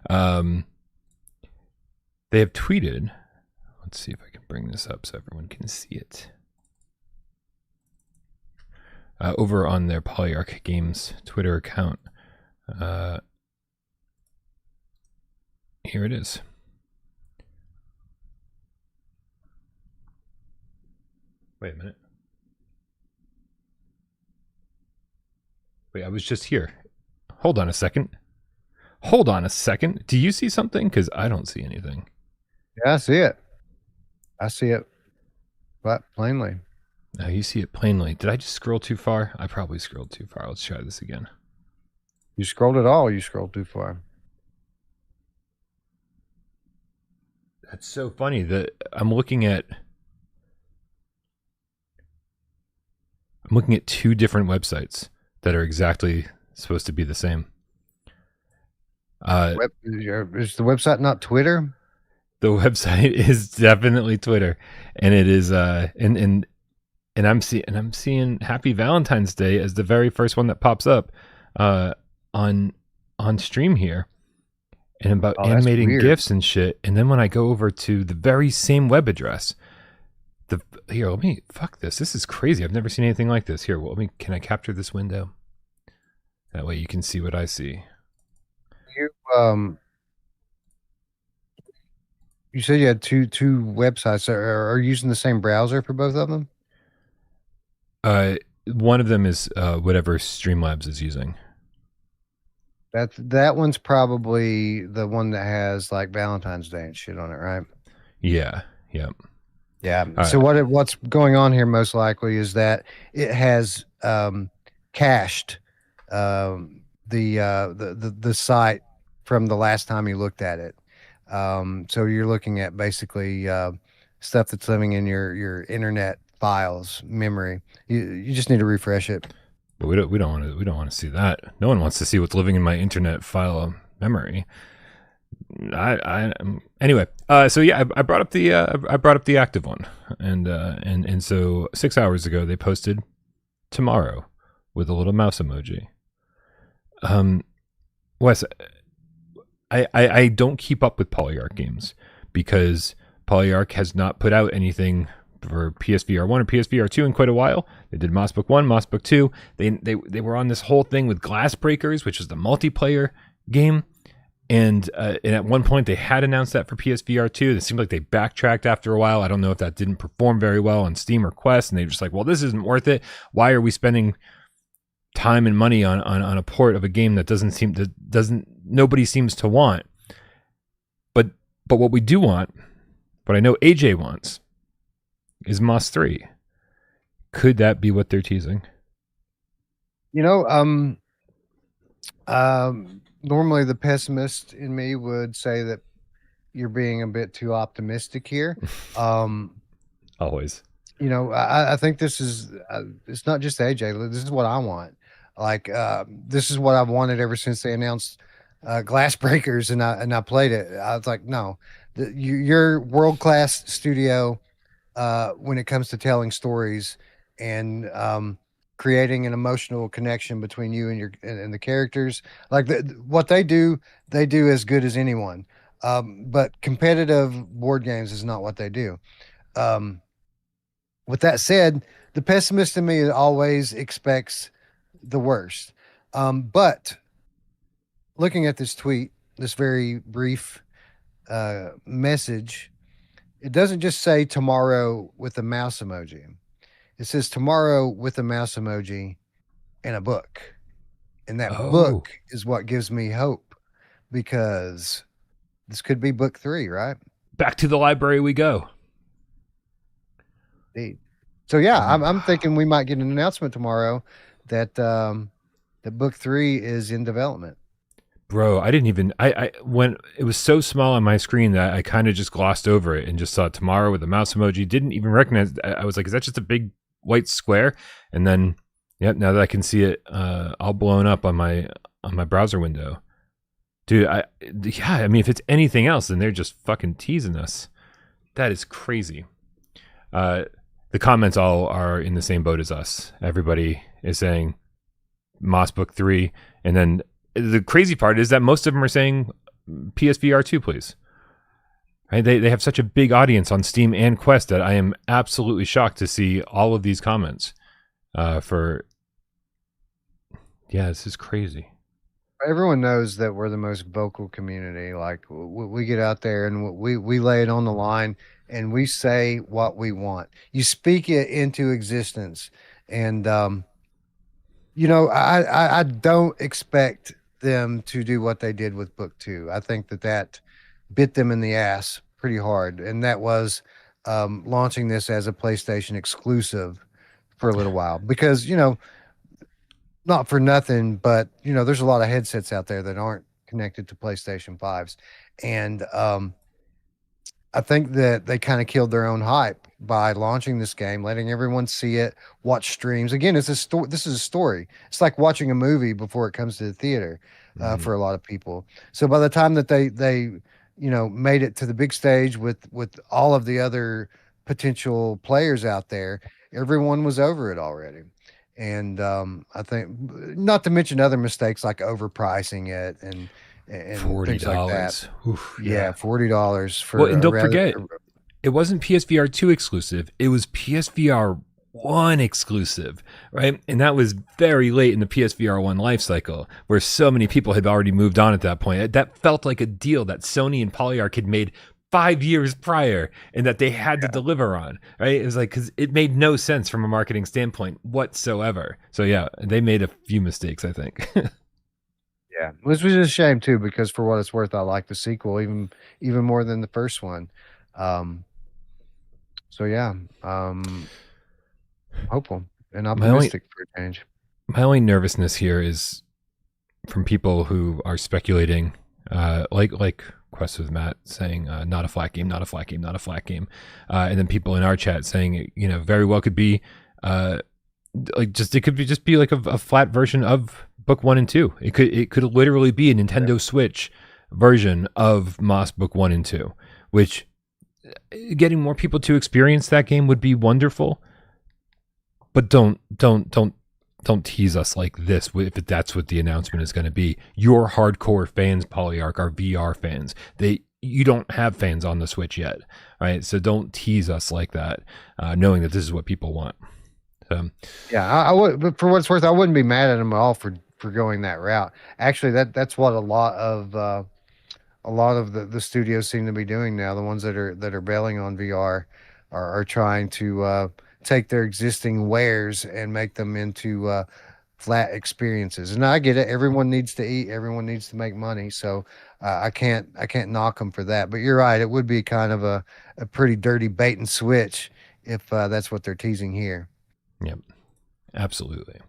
um, they have tweeted. Let's see if I can bring this up so everyone can see it. Over on their Polyarc Games Twitter account. Here it is. Wait a minute. Wait, I was just here. Hold on a second. Hold on a second. Do you see something? Because I don't see anything. Yeah, I see it. I see it, but plainly. No, you see it plainly. Did I just scroll too far? I probably scrolled too far. Let's try this again. You scrolled at all? You scrolled too far. That's so funny that I'm looking at two different websites that are exactly supposed to be the same. Is the website not Twitter? The website is definitely Twitter, and it is and I'm seeing Happy Valentine's Day as the very first one that pops up on stream here, and about animating GIFs and shit. And then when I go over to the very same web address, let me fuck this. This is crazy. I've never seen anything like this. Here, can I capture this window? That way you can see what I see. You said you had two websites. Are you using the same browser for both of them? One of them is whatever Streamlabs is using. That one's probably the one that has like Valentine's Day and shit on it, right? Yeah. Yep. Yeah. So what's going on here most likely is that it has cached the site from the last time you looked at it. So you're looking at basically stuff that's living in your internet files memory. You just need to refresh it. But we don't want to see that. No one wants to see what's living in my internet file memory. Anyway. So yeah, I brought up the active one, and so 6 hours ago they posted tomorrow with a little mouse emoji. Wes, I don't keep up with Polyarc games because Polyarc has not put out anything for PSVR 1 or PSVR 2 in quite a while. They did Mossbook 1, Mossbook 2. They were on this whole thing with Glass Breakers, which is the multiplayer game. And at one point they had announced that for PSVR 2. It seemed like they backtracked after a while. I don't know if that didn't perform very well on Steam or Quest. And they were just like, well, this isn't worth it. Why are we spending time and money on a port of a game that nobody seems to want? But what we do want, what I know AJ wants, is Moss 3. Could that be what they're teasing? Normally the pessimist in me would say that you're being a bit too optimistic here. Always. I think this is it's not just AJ. This is what I want. Like this is what I've wanted ever since they announced Glass Breakers, and I played it. I was like, no, you're world-class studio when it comes to telling stories and creating an emotional connection between you and and the characters. Like what they do as good as anyone. But competitive board games is not what they do. With that said, the pessimist in me always expects the worst. But looking at this tweet, this very brief message, it doesn't just say tomorrow with a mouse emoji. It says tomorrow with a mouse emoji and a book. And that Oh, book is what gives me hope because this could be book 3, right? back to the library we go. Indeed. So yeah, I'm Wow. thinking we might get an announcement tomorrow that that book 3 is in development. Bro, I didn't even I when it was so small on my screen that I kind of just glossed over it and just saw tomorrow with the mouse emoji. Didn't even recognize. I was like, is that just a big white square? And then, yep. Now that I can see it, all blown up on my browser window, dude. Yeah. I mean, if it's anything else, then they're just fucking teasing us. That is crazy. Uh, the comments all are in the same boat as us. Everybody is saying Moss Book 3, and then the crazy part is that most of them are saying PSVR2, please. Right? They have such a big audience on Steam and Quest that I am absolutely shocked to see all of these comments. Yeah, this is crazy. Everyone knows that we're the most vocal community. Like we get out there and we lay it on the line and we say what we want. You speak it into existence, and I don't expect them to do what they did with book 2. I think that bit them in the ass pretty hard, and that was launching this as a PlayStation exclusive for a little while because not for nothing, but there's a lot of headsets out there that aren't connected to PlayStation 5s. And I think that they kind of killed their own hype by launching this game, letting everyone see it, watch streams. Again, it's a story. This is a story. It's like watching a movie before it comes to the theater Mhm. for a lot of people. So by the time that they made it to the big stage with all of the other potential players out there, everyone was over it already. And I think, not to mention other mistakes like overpricing it and Forty things like that. dollars. Oof, Yeah, yeah. $40 Well, for and a don't rather. forget, it wasn't PSVR2 exclusive. It was PSVR1 exclusive, right? And that was very late in the PSVR1 life cycle, where so many people had already moved on at that point. That felt like a deal that Sony and Polyarch had made 5 years prior and that they had to deliver on, right? It was like, because it made no sense from a marketing standpoint whatsoever. So, yeah, they made a few mistakes, I think. Yeah, which was a shame too, because for what it's worth, I like the sequel even more than the first one. Um, so yeah, hopeful and my only optimistic for a change. my only nervousness here is from people who are speculating, like Quest with Matt saying, not a flat game, not a flat game, not a flat game, and then people in our chat saying, very well could be, it could be just be like a flat version of Book 1 and 2. It could literally be a Nintendo Switch version of Moss Book 1 and 2, which getting more people to experience that game would be wonderful. But don't tease us like this if that's what the announcement is going to be. Your hardcore fans, Polyarch, are VR fans. You don't have fans on the Switch yet, right? So don't tease us like that, knowing that this is what people want. So, Yeah, I would, but for what it's worth, I wouldn't be mad at them at all for going that route. Actually, that's what a lot of the studios seem to be doing now. The ones that are bailing on VR are trying to take their existing wares and make them into flat experiences. And I get it. Everyone needs to eat. Everyone needs to make money. So I can't knock them for that. But you're right. It would be kind of a pretty dirty bait and switch if that's what they're teasing here. yeah, absolutely.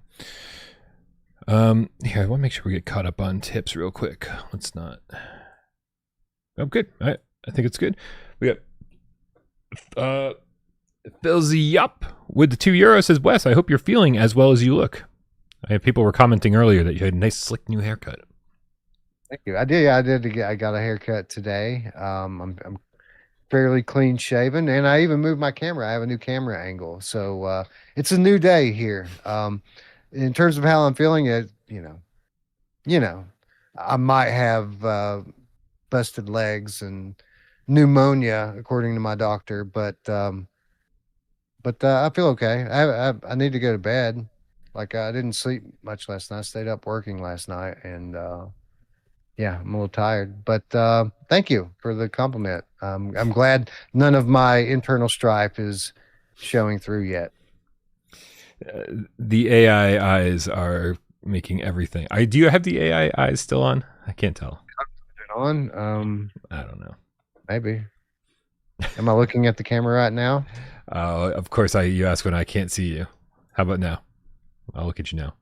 Here, I want to make sure we get caught up on tips real quick. Let's not. Oh, good. I think it's good. We got Philzy up with the €2 says, Wes, I hope you're feeling as well as you look. People were commenting earlier that you had a nice slick new haircut. Thank you. I did. Yeah, I did. I got a haircut today. I'm fairly clean shaven, and I even moved my camera. I have a new camera angle, so it's a new day here. In terms of how I'm feeling, you know, I might have busted legs and pneumonia, according to my doctor, but I feel okay. I need to go to bed. Like I didn't sleep much last night. I stayed up working last night, and yeah, I'm a little tired. But thank you for the compliment. I'm glad none of my internal strife is showing through yet. The AI eyes are making everything. Do you have the AI eyes still on? I can't tell. On? I don't know. Maybe. Am I looking at the camera right now? Of course, you ask when I can't see you. How about now? I'll look at you now.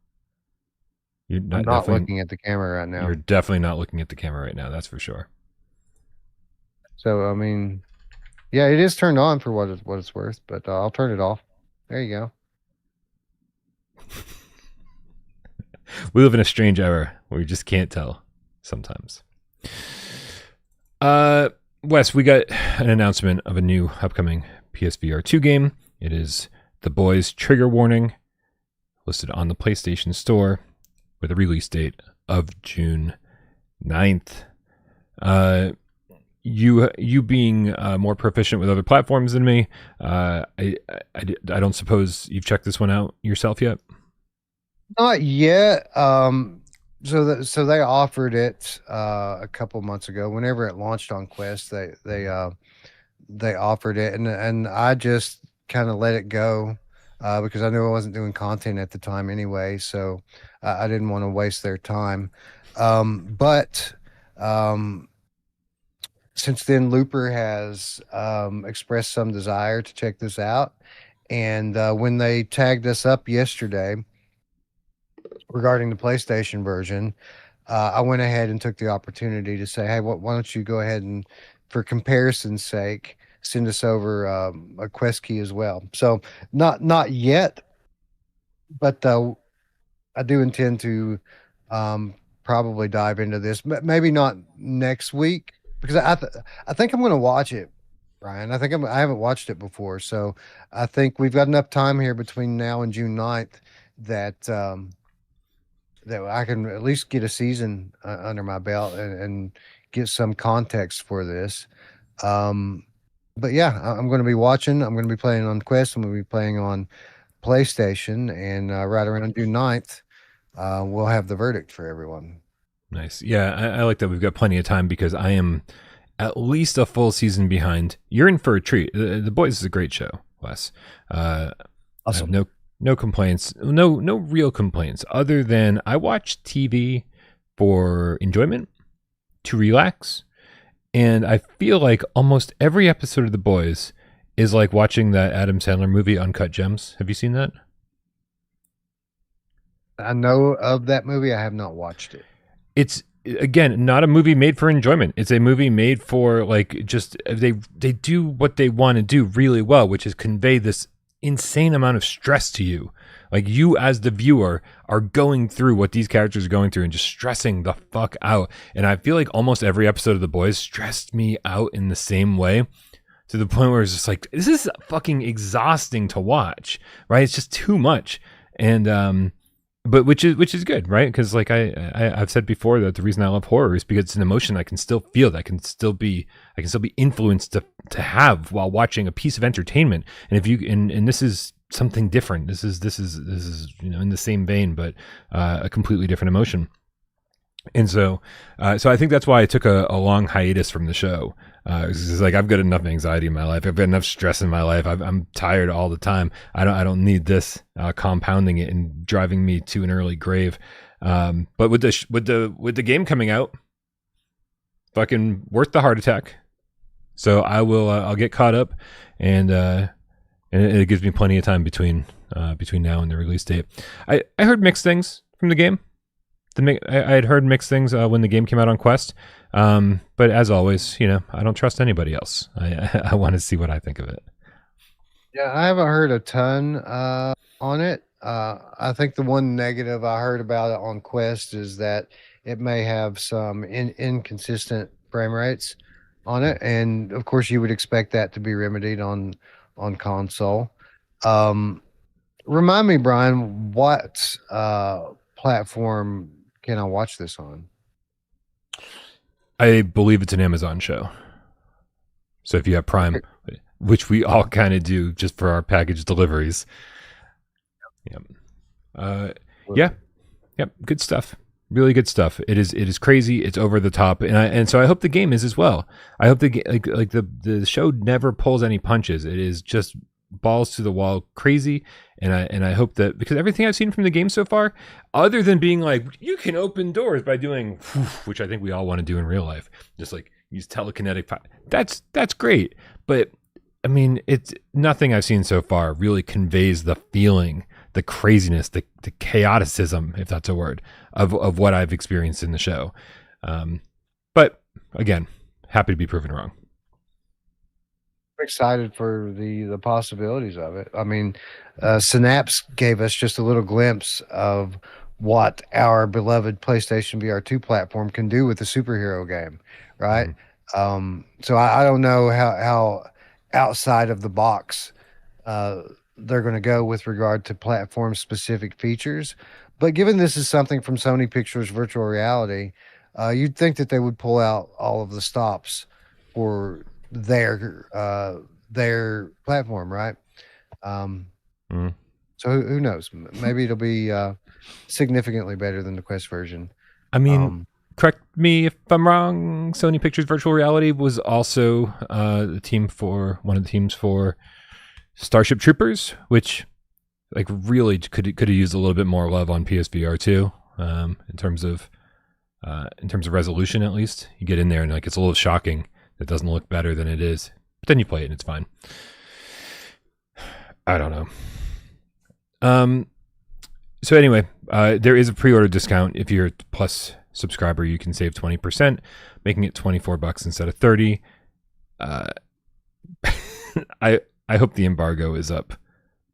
I'm not looking at the camera right now. You're definitely not looking at the camera right now. That's for sure. So, I mean, yeah, it is turned on for what it's worth, but I'll turn it off. There you go. We live in a strange era where we just can't tell sometimes. Wes, we got an announcement of a new upcoming PSVR2 game. It is The Boys Trigger Warning, listed on the PlayStation Store with a release date of June 9th. You being more proficient with other platforms than me, I don't suppose you've checked this one out yourself yet? Not yet. So they offered it a couple months ago. Whenever it launched on Quest, they offered it, and I just kind of let it go because I knew I wasn't doing content at the time anyway. So I didn't want to waste their time. But since then, Looper has expressed some desire to check this out, and when they tagged us up yesterday regarding the PlayStation version, I went ahead and took the opportunity to say, hey, why don't you go ahead and, for comparison's sake, send us over a Quest key as well. So not yet, but I do intend to probably dive into this. Maybe not next week, because I think I'm going to watch it, Brian. I haven't watched it before, so I think we've got enough time here between now and June 9th that that I can at least get a season under my belt and get some context for this. But yeah, I'm going to be watching. I'm going to be playing on Quest. I'm going to be playing on PlayStation, and right around June 9th, we'll have the verdict for everyone. Nice. Yeah, I like that we've got plenty of time because I am at least a full season behind. You're in for a treat. The Boys is a great show, Wes. Awesome. I have no complaints, no real complaints, other than I watch TV for enjoyment, to relax, and I feel like almost every episode of The Boys is like watching that Adam Sandler movie, Uncut Gems. Have you seen that? I know of that movie. I have not watched it. It's, again, not a movie made for enjoyment. It's a movie made for, like, just they do what they want to do really well, which is convey this insane amount of stress to you. Like, you as the viewer are going through what these characters are going through and just stressing the fuck out. And I feel like almost every episode of The Boys stressed me out in the same way, to the point where it's just like, this is fucking exhausting to watch, right? It's just too much. And but which is good, right? Because like I've said before, that the reason I love horror is because it's an emotion I can still feel, that I can still be influenced to have while watching a piece of entertainment. And if you and this is something different. This is in the same vein, but a completely different emotion. And so I think that's why I took a long hiatus from the show. It's like, I've got enough anxiety in my life. I've got enough stress in my life. I'm tired all the time. I don't need this compounding it and driving me to an early grave. But with the game coming out, fucking worth the heart attack. So I'll get caught up, and it gives me plenty of time between now and the release date. I heard mixed things from the game. I had heard mixed things when the game came out on Quest, but as always, I don't trust anybody else. I want to see what I think of it. Yeah, I haven't heard a ton on it. I think the one negative I heard about it on Quest is that it may have some inconsistent frame rates on it, and of course, you would expect that to be remedied on console. Remind me, Brian, what platform can I watch this on? I believe it's an Amazon show. So if you have Prime, which we all kind of do just for our package deliveries. Yep. Good stuff. Really good stuff. It is crazy. It's over the top, and so I hope the game is as well. I hope the show never pulls any punches. It is just balls to the wall crazy, and I hope that, because everything I've seen from the game so far, other than being like you can open doors by doing, which I think we all want to do in real life, just like use telekinetic. That's great, but I mean, it's nothing I've seen so far really conveys the feeling, the craziness, the chaoticism, if that's a word, of what I've experienced in the show. But again, happy to be proven wrong. I'm excited for the possibilities of it. I mean, Synapse gave us just a little glimpse of what our beloved PlayStation VR2 platform can do with a superhero game, right? So I don't know how outside of the box they're going to go with regard to platform specific features. But given this is something from Sony Pictures Virtual Reality, you'd think that they would pull out all of the stops for their platform, right? So who knows? Maybe it'll be significantly better than the Quest version. I mean, correct me if I'm wrong. Sony Pictures Virtual Reality was also one of the teams for Starship Troopers, which like really could have used a little bit more love on PSVR2 in terms of resolution. At least you get in there and like it's a little shocking. It doesn't look better than it is, but then you play it and it's fine. I don't know. So anyway, there is a pre-order discount. If you're a Plus subscriber, you can save 20%, making it $24 instead of $30. I hope the embargo is up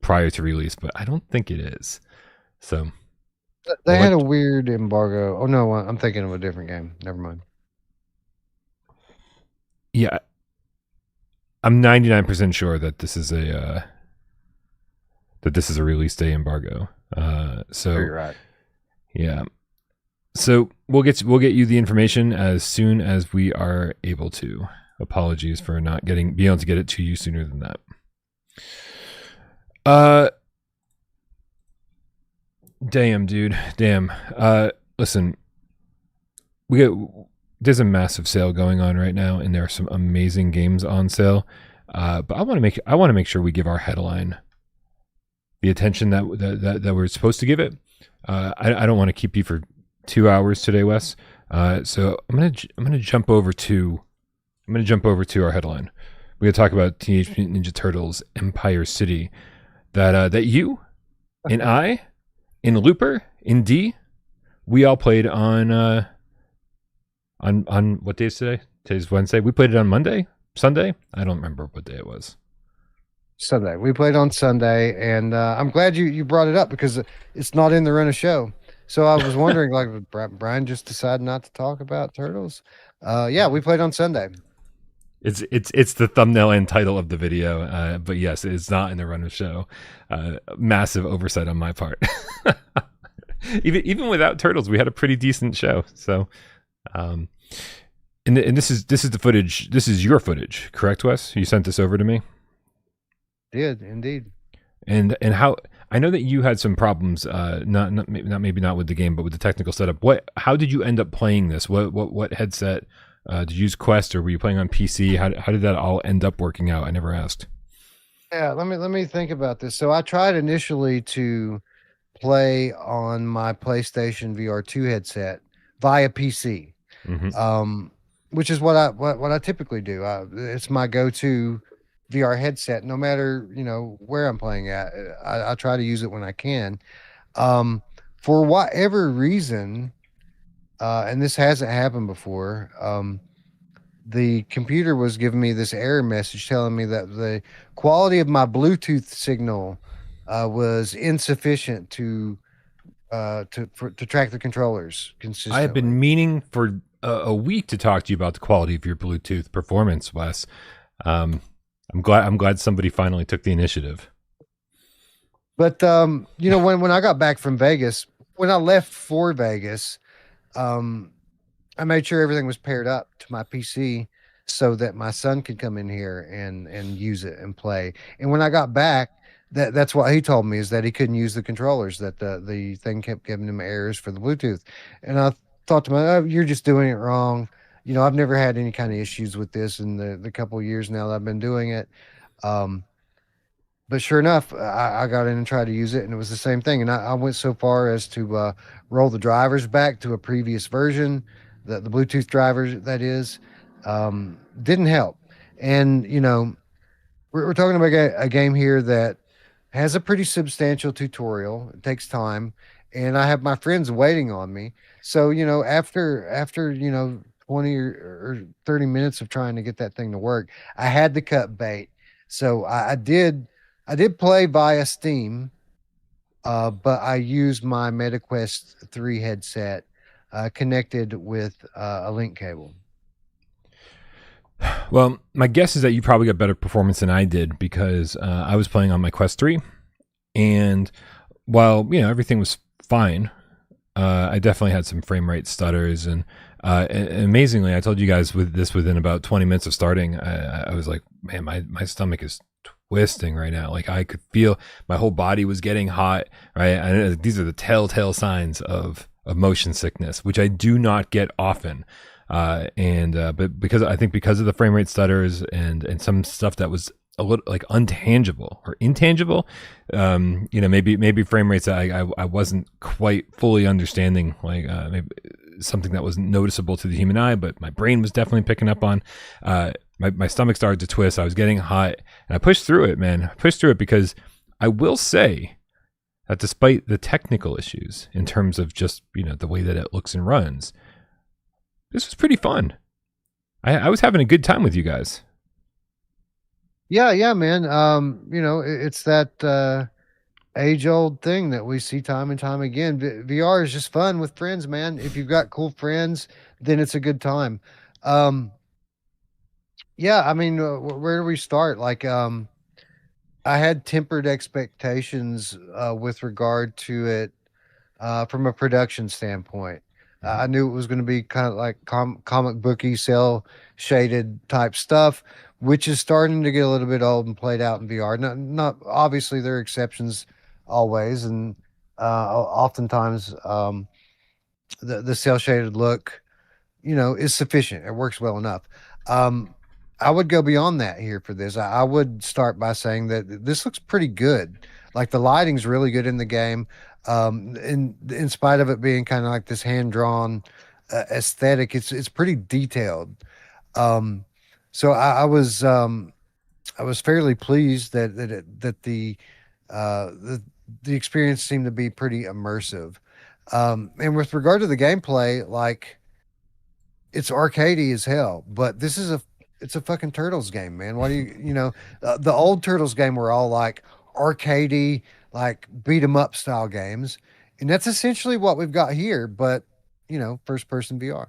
prior to release, but I don't think it is. So they had a weird embargo. Oh no, I'm thinking of a different game. Never mind. Yeah, I'm 99% sure that this is a release day embargo. So you're right. Yeah. So we'll get you the information as soon as we are able to. Apologies for not being able to get it to you sooner than that. Damn, dude. Damn. Listen, there's a massive sale going on right now, and there are some amazing games on sale. But I want to make sure we give our headline the attention that we're supposed to give it. I don't want to keep you for 2 hours today, Wes. So I'm gonna jump over to our headline. We're gonna talk about Teenage Mutant Ninja Turtles Empire City. That you and I, in Looper, in D, we all played on what day is today? Today's Wednesday. We played it on Sunday. I don't remember what day it was. Sunday. We played on Sunday, and I'm glad you brought it up because it's not in the run of show. So I was wondering, like, Brian just decided not to talk about Turtles. Yeah, we played on Sunday. It's the thumbnail and title of the video, but yes, it's not in the run of show. Massive oversight on my part. even without Turtles, we had a pretty decent show. So, and this is the footage. This is your footage, correct, Wes? You sent this over to me. Did indeed. And how I know that you had some problems, maybe not with the game, but with the technical setup. How did you end up playing this? What headset? Did you use Quest or were you playing on PC? How did that all end up working out? I never asked. Yeah, let me think about this. So I tried initially to play on my PlayStation VR2 headset via PC, which is what I typically do. It's my go-to VR headset, no matter where I'm playing at. I try to use it when I can. For whatever reason, and this hasn't happened before, the computer was giving me this error message telling me that the quality of my Bluetooth signal was insufficient to track the controllers consistently. I have been meaning for a week to talk to you about the quality of your Bluetooth performance, Wes. I'm glad somebody finally took the initiative. But when I got back from Vegas, when I left for Vegas, I made sure everything was paired up to my PC so that my son could come in here and use it and play. And when I got back, that's what he told me, is that he couldn't use the controllers, that the thing kept giving him errors for the Bluetooth. And I thought to myself, you're just doing it wrong. I've never had any kind of issues with this in the couple of years now that I've been doing it. but sure enough, I got in and tried to use it, and it was the same thing. And I went so far as to roll the drivers back to a previous version, the Bluetooth drivers, that is, didn't help. And we're talking about a game here that has a pretty substantial tutorial. It takes time, and I have my friends waiting on me. So after 20 or 30 minutes of trying to get that thing to work, I had to cut bait. So I did play via Steam, but I used my MetaQuest 3 headset connected with a link cable. Well, my guess is that you probably got better performance than I did because I was playing on my Quest 3, and while everything was fine, I definitely had some frame rate stutters, and amazingly, I told you guys within about 20 minutes of starting, I was like, man, my stomach is twisting right now. Like I could feel my whole body was getting hot. Right, these are the telltale signs of motion sickness, which I do not get often. But because of the frame rate stutters and some stuff that was a little like untangible or intangible, maybe frame rates that I wasn't quite fully understanding, like maybe something that was noticeable to the human eye, but my brain was definitely picking up on. My stomach started to twist. I was getting hot, and I pushed through it, man. I pushed through it because I will say that despite the technical issues in terms of just the way that it looks and runs, this was pretty fun. I was having a good time with you guys. Yeah, man. It's that age-old thing that we see time and time again. VR is just fun with friends, man. If you've got cool friends, then it's a good time. Yeah, I mean, where do we start? Like, I had tempered expectations with regard to it from a production standpoint. I knew it was going to be kind of like comic booky, cell shaded type stuff, which is starting to get a little bit old and played out in VR. Not obviously there are exceptions always, and oftentimes the cell shaded look, is sufficient. It works well enough. Um, I would go beyond that here for this. I would start by saying that this looks pretty good. Like the lighting's really good in the game. In spite of it being kind of like this hand drawn aesthetic, it's pretty detailed. Um, so I was fairly pleased that the experience seemed to be pretty immersive. And with regard to the gameplay, like it's arcadey as hell, but it's a fucking Turtles game, man. Why do the old Turtles game were all like arcadey, like beat 'em up style games, and that's essentially what we've got here, but first person VR.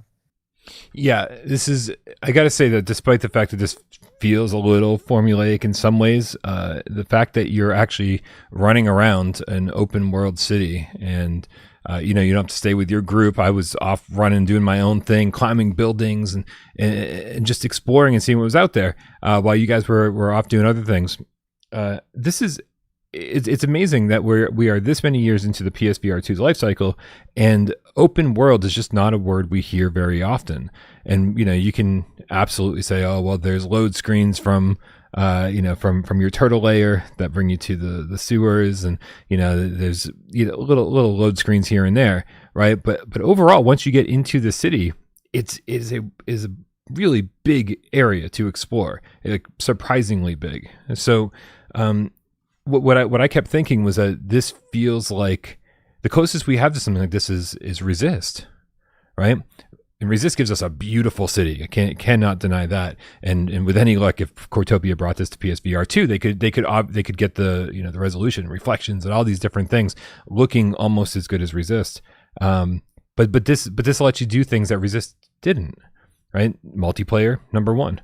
Yeah, I got to say that despite the fact that this feels a little formulaic in some ways, the fact that you're actually running around an open world city and you don't have to stay with your group. I was off running, doing my own thing, climbing buildings and just exploring and seeing what was out there while you guys were off doing other things. It's amazing that we are this many years into the PSVR2's life cycle, and open world is just not a word we hear very often. And you can absolutely say, oh well, there's load screens from from your turtle layer that bring you to the sewers, and there's little load screens here and there, right? But overall, once you get into the city, it is a really big area to explore, like surprisingly big. So what I kept thinking was that this feels like the closest we have to something like this is Resist, right? And Resist gives us a beautiful city. I cannot deny that. And with any luck, if Cortopia brought this to PSVR2, they could get the resolution, reflections, and all these different things looking almost as good as Resist. But this lets you do things that Resist didn't, right? Multiplayer, number one.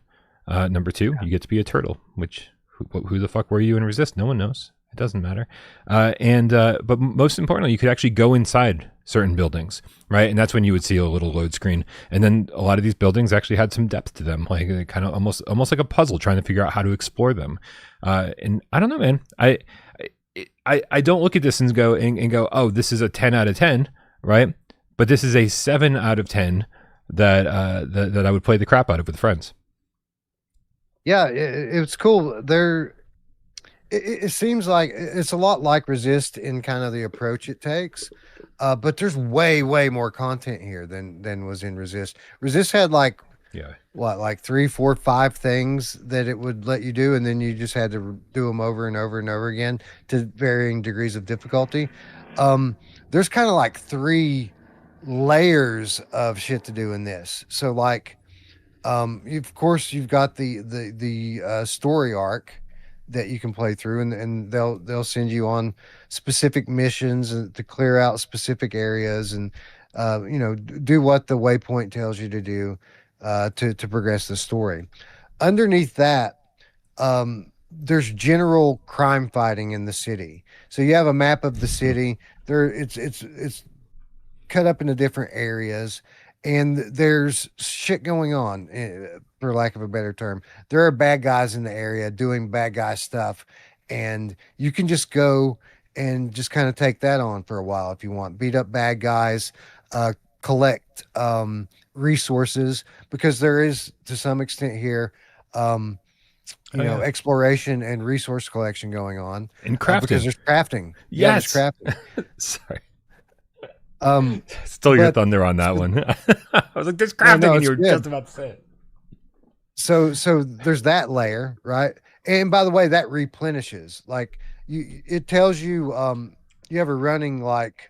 Number two, you get to be a turtle, which who the fuck were you in Resist? No one knows. It doesn't matter. But most importantly, you could actually go inside certain buildings, right? And that's when you would see a little load screen. And then a lot of these buildings actually had some depth to them, like kind of almost like a puzzle, trying to figure out how to explore them. And I don't know, man. I don't look at this and go, oh, this is a 10 out of 10, right? But this is a 7 out of 10 that I would play the crap out of with friends. Yeah, it's cool. it seems like it's a lot like Resist in kind of the approach it takes, but there's way more content here than was in Resist. Resist had like Yeah. what, like three, four, five things that it would let you do, and then you just had to do them over and over and over again to varying degrees of difficulty. There's kind of like three layers of shit to do in this. So like, of course, you've got the story arc that you can play through, and they'll send you on specific missions to clear out specific areas, and do what the waypoint tells you to do to progress the story. Underneath that, there's general crime fighting in the city. So you have a map of the city. It's cut up into different areas, and there's shit going on, for lack of a better term. There are bad guys in the area doing bad guy stuff, and you can just go and just kind of take that on for a while if you want. Beat up bad guys, collect resources, because there is to some extent here Yeah. exploration and resource collection going on, And because crafting. there's crafting. Yeah, there's Yes. crafting. Sorry. Um, Stole your but thunder on that one. I was like, there's no, crafting, no, and it's you were good. just about to say it. So there's that layer, right? And by the way, that replenishes. Like, it tells you, you have a running like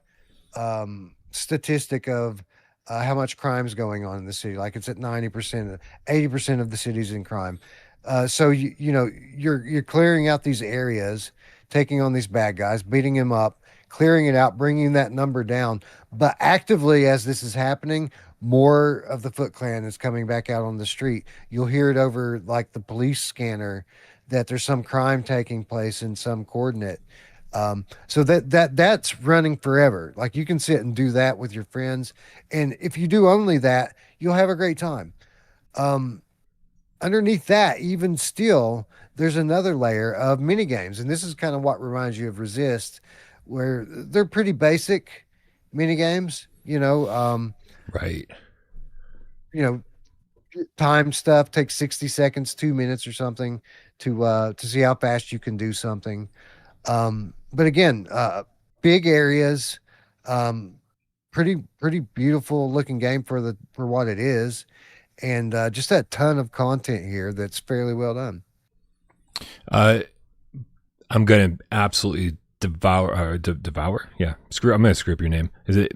statistic of how much crime's going on in the city. Like, it's at 90%, 80% of the city's in crime. So you're clearing out these areas, taking on these bad guys, beating them up, clearing it out, bringing that number down. But actively, as this is happening, more of the Foot Clan is coming back out on the street. You'll hear it over like the police scanner that there's some crime taking place in some coordinate. So that's running forever. Like, you can sit and do that with your friends, and if you do only that, you'll have a great time. Um, Underneath that, even still, there's another layer of mini games, and this is kind of what reminds you of Resist, where they're pretty basic mini games. Right. You know, time stuff takes 60 seconds, 2 minutes or something to see how fast you can do something. But again, big areas, um, pretty beautiful looking game for what it is, and just a ton of content here that's fairly well done. Uh, I'm gonna absolutely devour. Yeah, I'm gonna screw up your name. Is it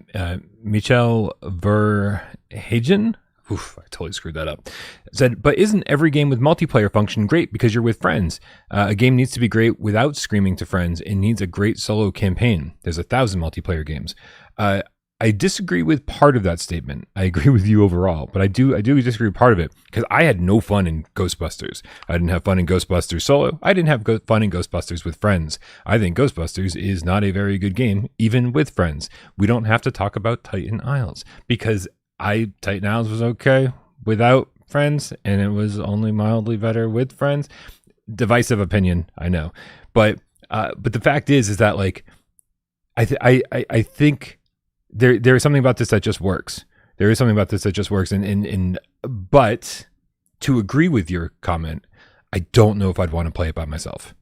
Michel Verhagen? Oof, I totally screwed that up. Said, but isn't every game with multiplayer function great because you're with friends? A game needs to be great without screaming to friends. It needs a great solo campaign. There's 1,000 multiplayer games. I disagree with part of that statement. I agree with you overall, but I do disagree with part of it, because I had no fun in Ghostbusters. I didn't have fun in Ghostbusters solo. I didn't have fun in Ghostbusters with friends. I think Ghostbusters is not a very good game, even with friends. We don't have to talk about Titan Isles, because Titan Isles was okay without friends, and it was only mildly better with friends. Divisive opinion, I know, but the fact is that, like, I think there is something about this that just works. There is something about this that just works, and but to agree with your comment, I don't know if I'd want to play it by myself.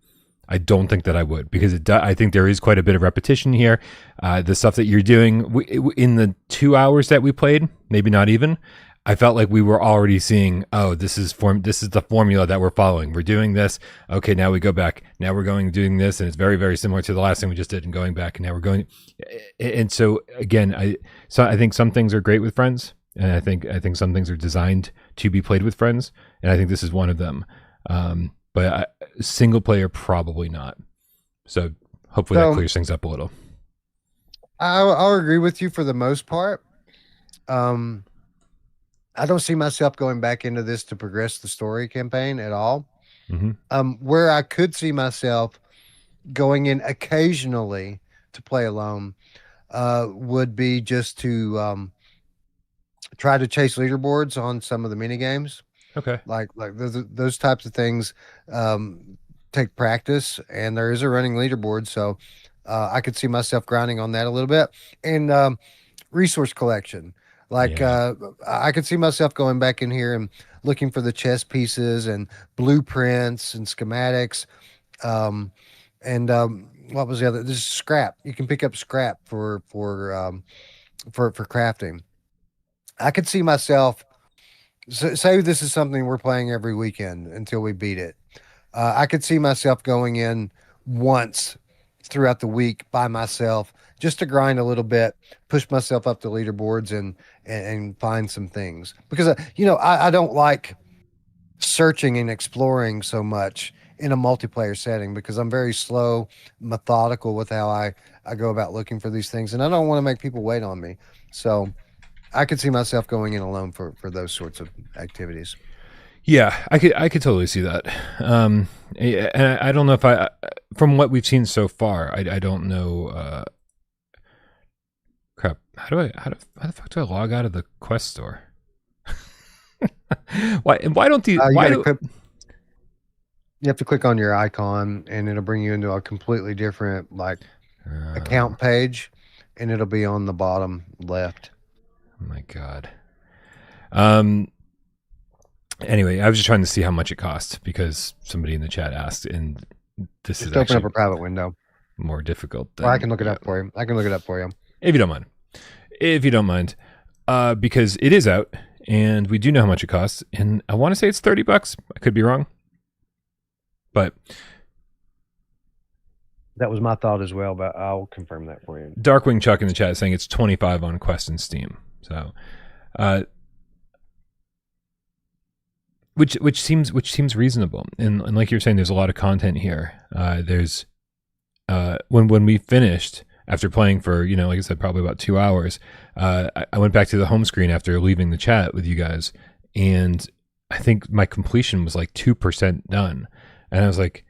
I don't think that I would, because I think there is quite a bit of repetition here. The stuff that you're doing in the 2 hours that we played, maybe not even, I felt like we were already seeing, oh, this is the formula that we're following. We're doing this. Okay, now we go back. Now we're doing this, and it's very, very similar to the last thing we just did, and going back, and now we're going. And so again, I think some things are great with friends, and I think some things are designed to be played with friends, and I think this is one of them. But single player, probably not. So hopefully that clears things up a little. I'll agree with you for the most part. I don't see myself going back into this to progress the story campaign at all. Mm-hmm. Where I could see myself going in occasionally to play alone would be just to try to chase leaderboards on some of the mini games. Okay. Like those types of things take practice, and there is a running leaderboard, so I could see myself grinding on that a little bit. And resource collection. Like, I could see myself going back in here and looking for the chess pieces and blueprints and schematics, And what was the other? This is scrap. You can pick up scrap for crafting. I could see myself say this is something we're playing every weekend until we beat it. I could see myself going in once throughout the week by myself just to grind a little bit, push myself up the leaderboards and find some things because I don't like searching and exploring so much in a multiplayer setting because I'm very slow, methodical with how I go about looking for these things, and I don't want to make people wait on me. So I could see myself going in alone for those sorts of activities. Yeah, I could totally see that. And I don't know if from what we've seen so far, I don't know. Crap, how the fuck do I log out of the Quest store? Why don't you? You have to click on your icon, and it'll bring you into a completely different account page, and it'll be on the bottom left. Oh my god. Anyway, I was just trying to see how much it costs because somebody in the chat asked, and this just is open up a private window. More difficult. Or I can look it up for you. I can look it up for you if you don't mind. If you don't mind, because it is out, and we do know how much it costs, and I want to say it's $30. I could be wrong, but that was my thought as well. But I'll confirm that for you. Darkwing Chuck in the chat is saying it's $25 on Quest and Steam. So, which seems reasonable, and like you're saying, there's a lot of content here. There's when we finished after playing for like I said, probably about 2 hours, I went back to the home screen after leaving the chat with you guys, and I think my completion was like 2% done, and I was like,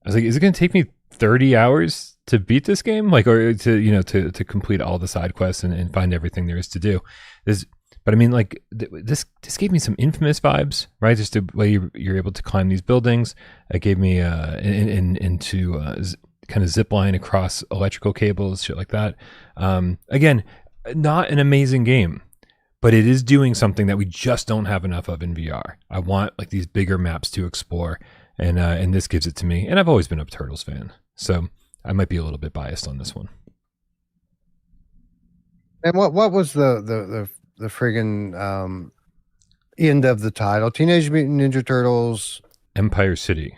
is it going to take me 30 hours to beat this game, or to complete all the side quests and find everything there is to do? But I mean, this gave me some Infamous vibes, right? Just the way you're able to climb these buildings. It gave me into kind of zip line across electrical cables, shit like that. Again, not an amazing game, but it is doing something that we just don't have enough of in VR. I want these bigger maps to explore, and this gives it to me. And I've always been a Turtles fan, so I might be a little bit biased on this one. And what was the friggin' end of the title? Teenage Mutant Ninja Turtles Empire City.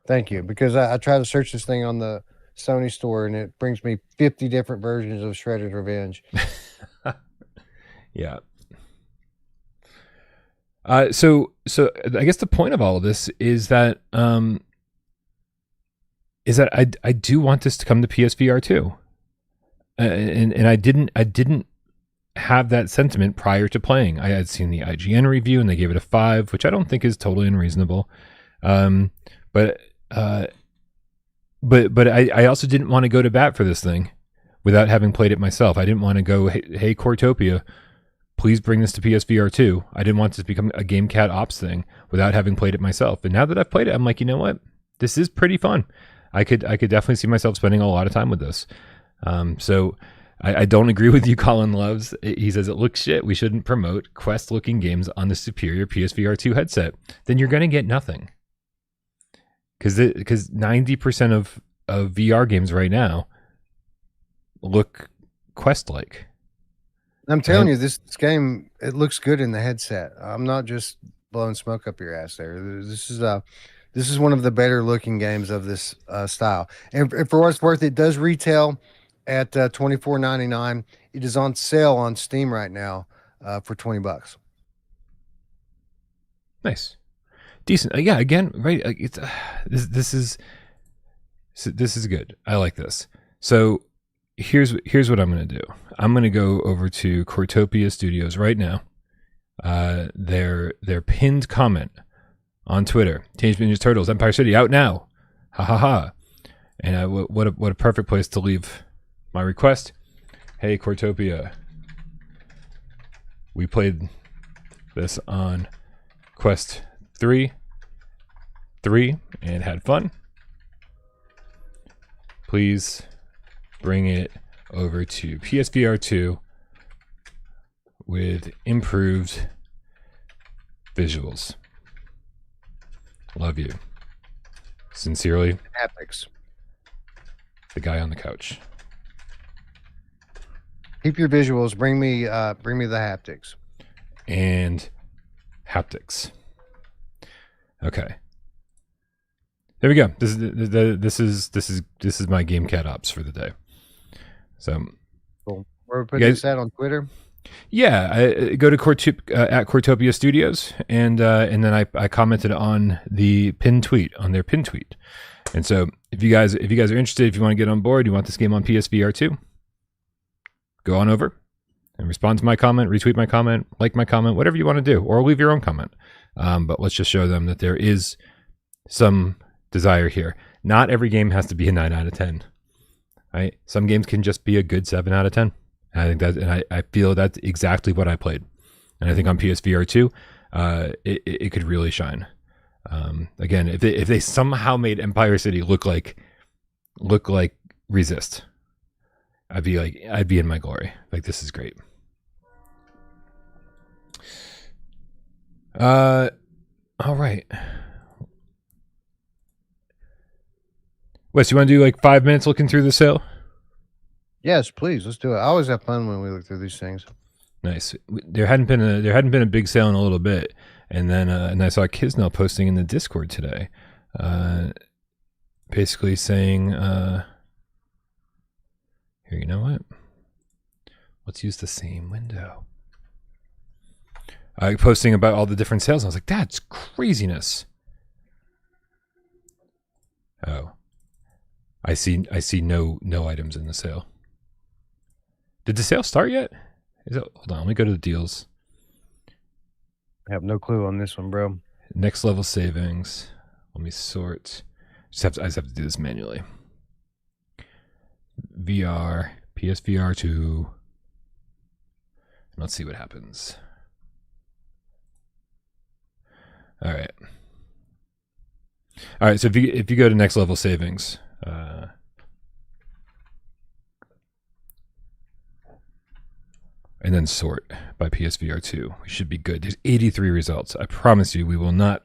Thank you, because I tried to search this thing on the Sony store, and it brings me 50 different versions of Shredder's Revenge. Yeah. So I guess the point of all of this is that I do want this to come to PSVR2. And I didn't have that sentiment prior to playing. I had seen the IGN review and they gave it a 5, which I don't think is totally unreasonable. But I also didn't want to go to bat for this thing without having played it myself. I didn't want to go, hey Cortopia, please bring this to PSVR2. I didn't want this to become a GameCat Ops thing without having played it myself. And now that I've played it, I'm like, you know what? This is pretty fun. I could definitely see myself spending a lot of time with this. So I don't agree with you, Colin Loves. He says it looks shit. We shouldn't promote Quest-looking games on the superior PSVR2 headset. Then you're going to get nothing. Because 90% of VR games right now look Quest-like. I'm telling you, this game, it looks good in the headset. I'm not just blowing smoke up your ass there. This is one of the better looking games of this style. And for what it's worth, it does retail at $24.99. It is on sale on Steam right now for $20. Nice, decent. Yeah, again, right? It's this is good. I like this. So here's what I'm going to do. I'm going to go over to Cortopia Studios right now. Their pinned comment on Twitter: Teenage Mutant Ninja Turtles Empire City out now. Ha ha ha. And what a perfect place to leave my request. Hey Cortopia, we played this on Quest 3 and had fun. Please bring it over to PSVR2 with improved visuals. Love you. Sincerely, Haptics. the guy on the couch. Keep your visuals. Bring me the haptics. And haptics. Okay. There we go. This is my game cat ops for the day. So Cool. Where we put this at on Twitter? Yeah, I go to at Cortopia Studios, and then I commented on the pinned tweet, on their pinned tweet. And so if you guys are interested, if you want to get on board, you want this game on PSVR2, go on over and respond to my comment, retweet my comment, like my comment, whatever you want to do, or leave your own comment. But let's just show them that there is some desire here. Not every game has to be a 9 out of 10. Right? Some games can just be a good 7 out of 10. I think that, and I feel that's exactly what I played. And I think on PSVR2, it could really shine. Again, if they somehow made Empire City look like Resist, I'd be in my glory. Like, this is great. All right. Wes, you want to do like 5 minutes looking through the sale? Yes, please. Let's do it. I always have fun when we look through these things. Nice. There hadn't been a big sale in a little bit, and then and I saw Kisnell posting in the Discord today, basically saying, "Here, you know what? Let's use the same window." Posting about all the different sales. And I was like, "That's craziness." Oh, I see no items in the sale. Did the sale start yet? Hold on, let me go to the deals. I have no clue on this one, bro. Next level savings. Let me sort. I just have to do this manually. VR, PSVR2. Let's see what happens. All right. All right. So if you go to next level savings, and then sort by PSVR2, we should be good. There's 83 results. I promise you, we will not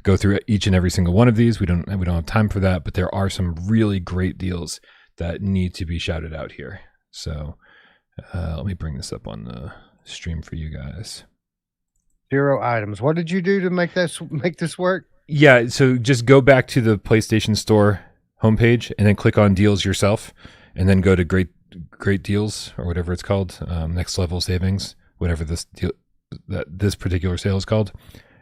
go through each and every single one of these. We don't have time for that, but there are some really great deals that need to be shouted out here. So let me bring this up on the stream for you guys. 0 items. What did you do to make this work? Yeah, so just go back to the PlayStation Store homepage and then click on deals yourself, and then go to great deals, or whatever it's called, next level savings, whatever this particular sale is called,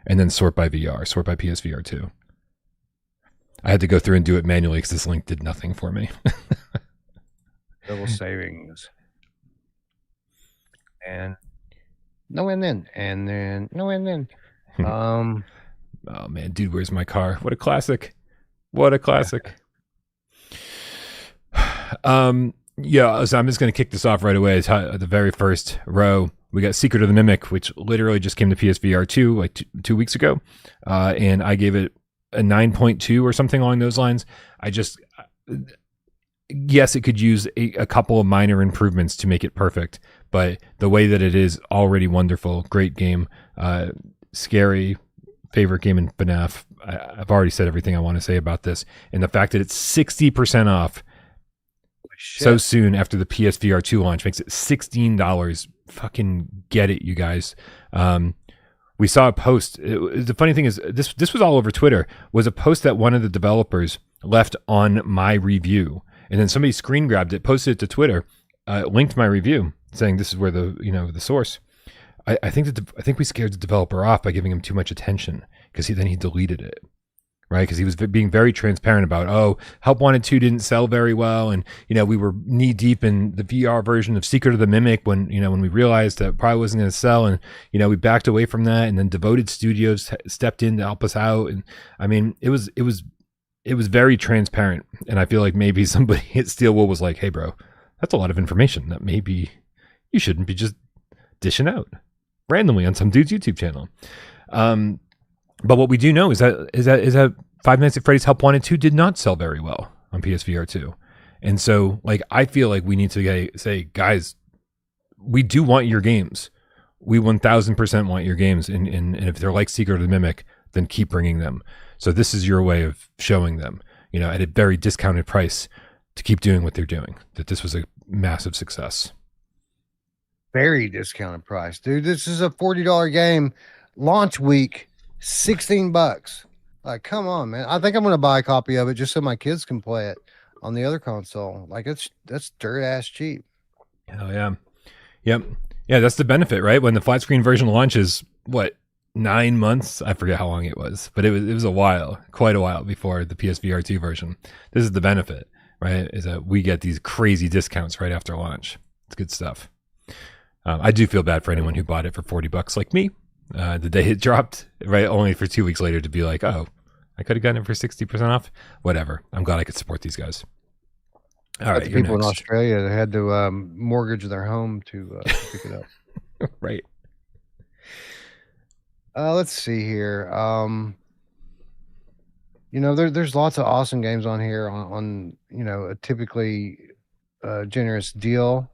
and then sort by VR, sort by PSVR2. I had to go through and do it manually because this link did nothing for me. Level savings, and no, and then no, and then. Oh man, dude, where's my car? What a classic! What a classic! Yeah, so I'm just going to kick this off right away. It's the very first row. We got Secret of the Mimic, which literally just came to PSVR2 like two weeks ago. And I gave it a 9.2 or something along those lines. Yes, it could use a couple of minor improvements to make it perfect, but the way that it is already wonderful. Great game. Scary. Favorite game in FNAF. I've already said everything I want to say about this. And the fact that it's 60% off so soon after the PSVR2 launch makes it $16. Fucking get it, you guys. We saw a post. The funny thing is, this was all over Twitter, was a post that one of the developers left on my review. And then somebody screen grabbed it, posted it to Twitter, linked my review, saying this is where the source. I think we scared the developer off by giving him too much attention, because then he deleted it. Right, because he was being very transparent about, Help Wanted 2 didn't sell very well, and we were knee deep in the VR version of Secret of the Mimic when we realized that it probably wasn't going to sell, and we backed away from that, and then Devoted Studios stepped in to help us out, and I mean it was very transparent, and I feel like maybe somebody at Steelwool was like, hey bro, that's a lot of information that maybe you shouldn't be just dishing out randomly on some dude's YouTube channel. But what we do know is that Five Nights at Freddy's Help Wanted 2 did not sell very well on PSVR 2. And so I feel like we need to say, guys, we do want your games. We 1000% want your games. And if they're like Secret of the Mimic, then keep bringing them. So this is your way of showing them, at a very discounted price, to keep doing what they're doing, that this was a massive success. Very discounted price, dude. This is a $40 game, launch week, $16. Like, come on, man. I think I'm gonna buy a copy of it just so my kids can play it on the other console. Like, that's dirt ass cheap. Oh yeah, yep, yeah. That's the benefit, right? When the flat screen version launches, what, 9 months? I forget how long it was, but it was a while, quite a while before the PSVR2 version. This is the benefit, right? Is that we get these crazy discounts right after launch. It's good stuff. I do feel bad for anyone who bought it for $40 like me the day it dropped, right? Only for 2 weeks later to be like, oh, I could have gotten it for 60% off. Whatever. I'm glad I could support these guys. All right, people in Australia that had to mortgage their home to pick it up. Right. Let's see here. There's lots of awesome games on here on a typically generous deal.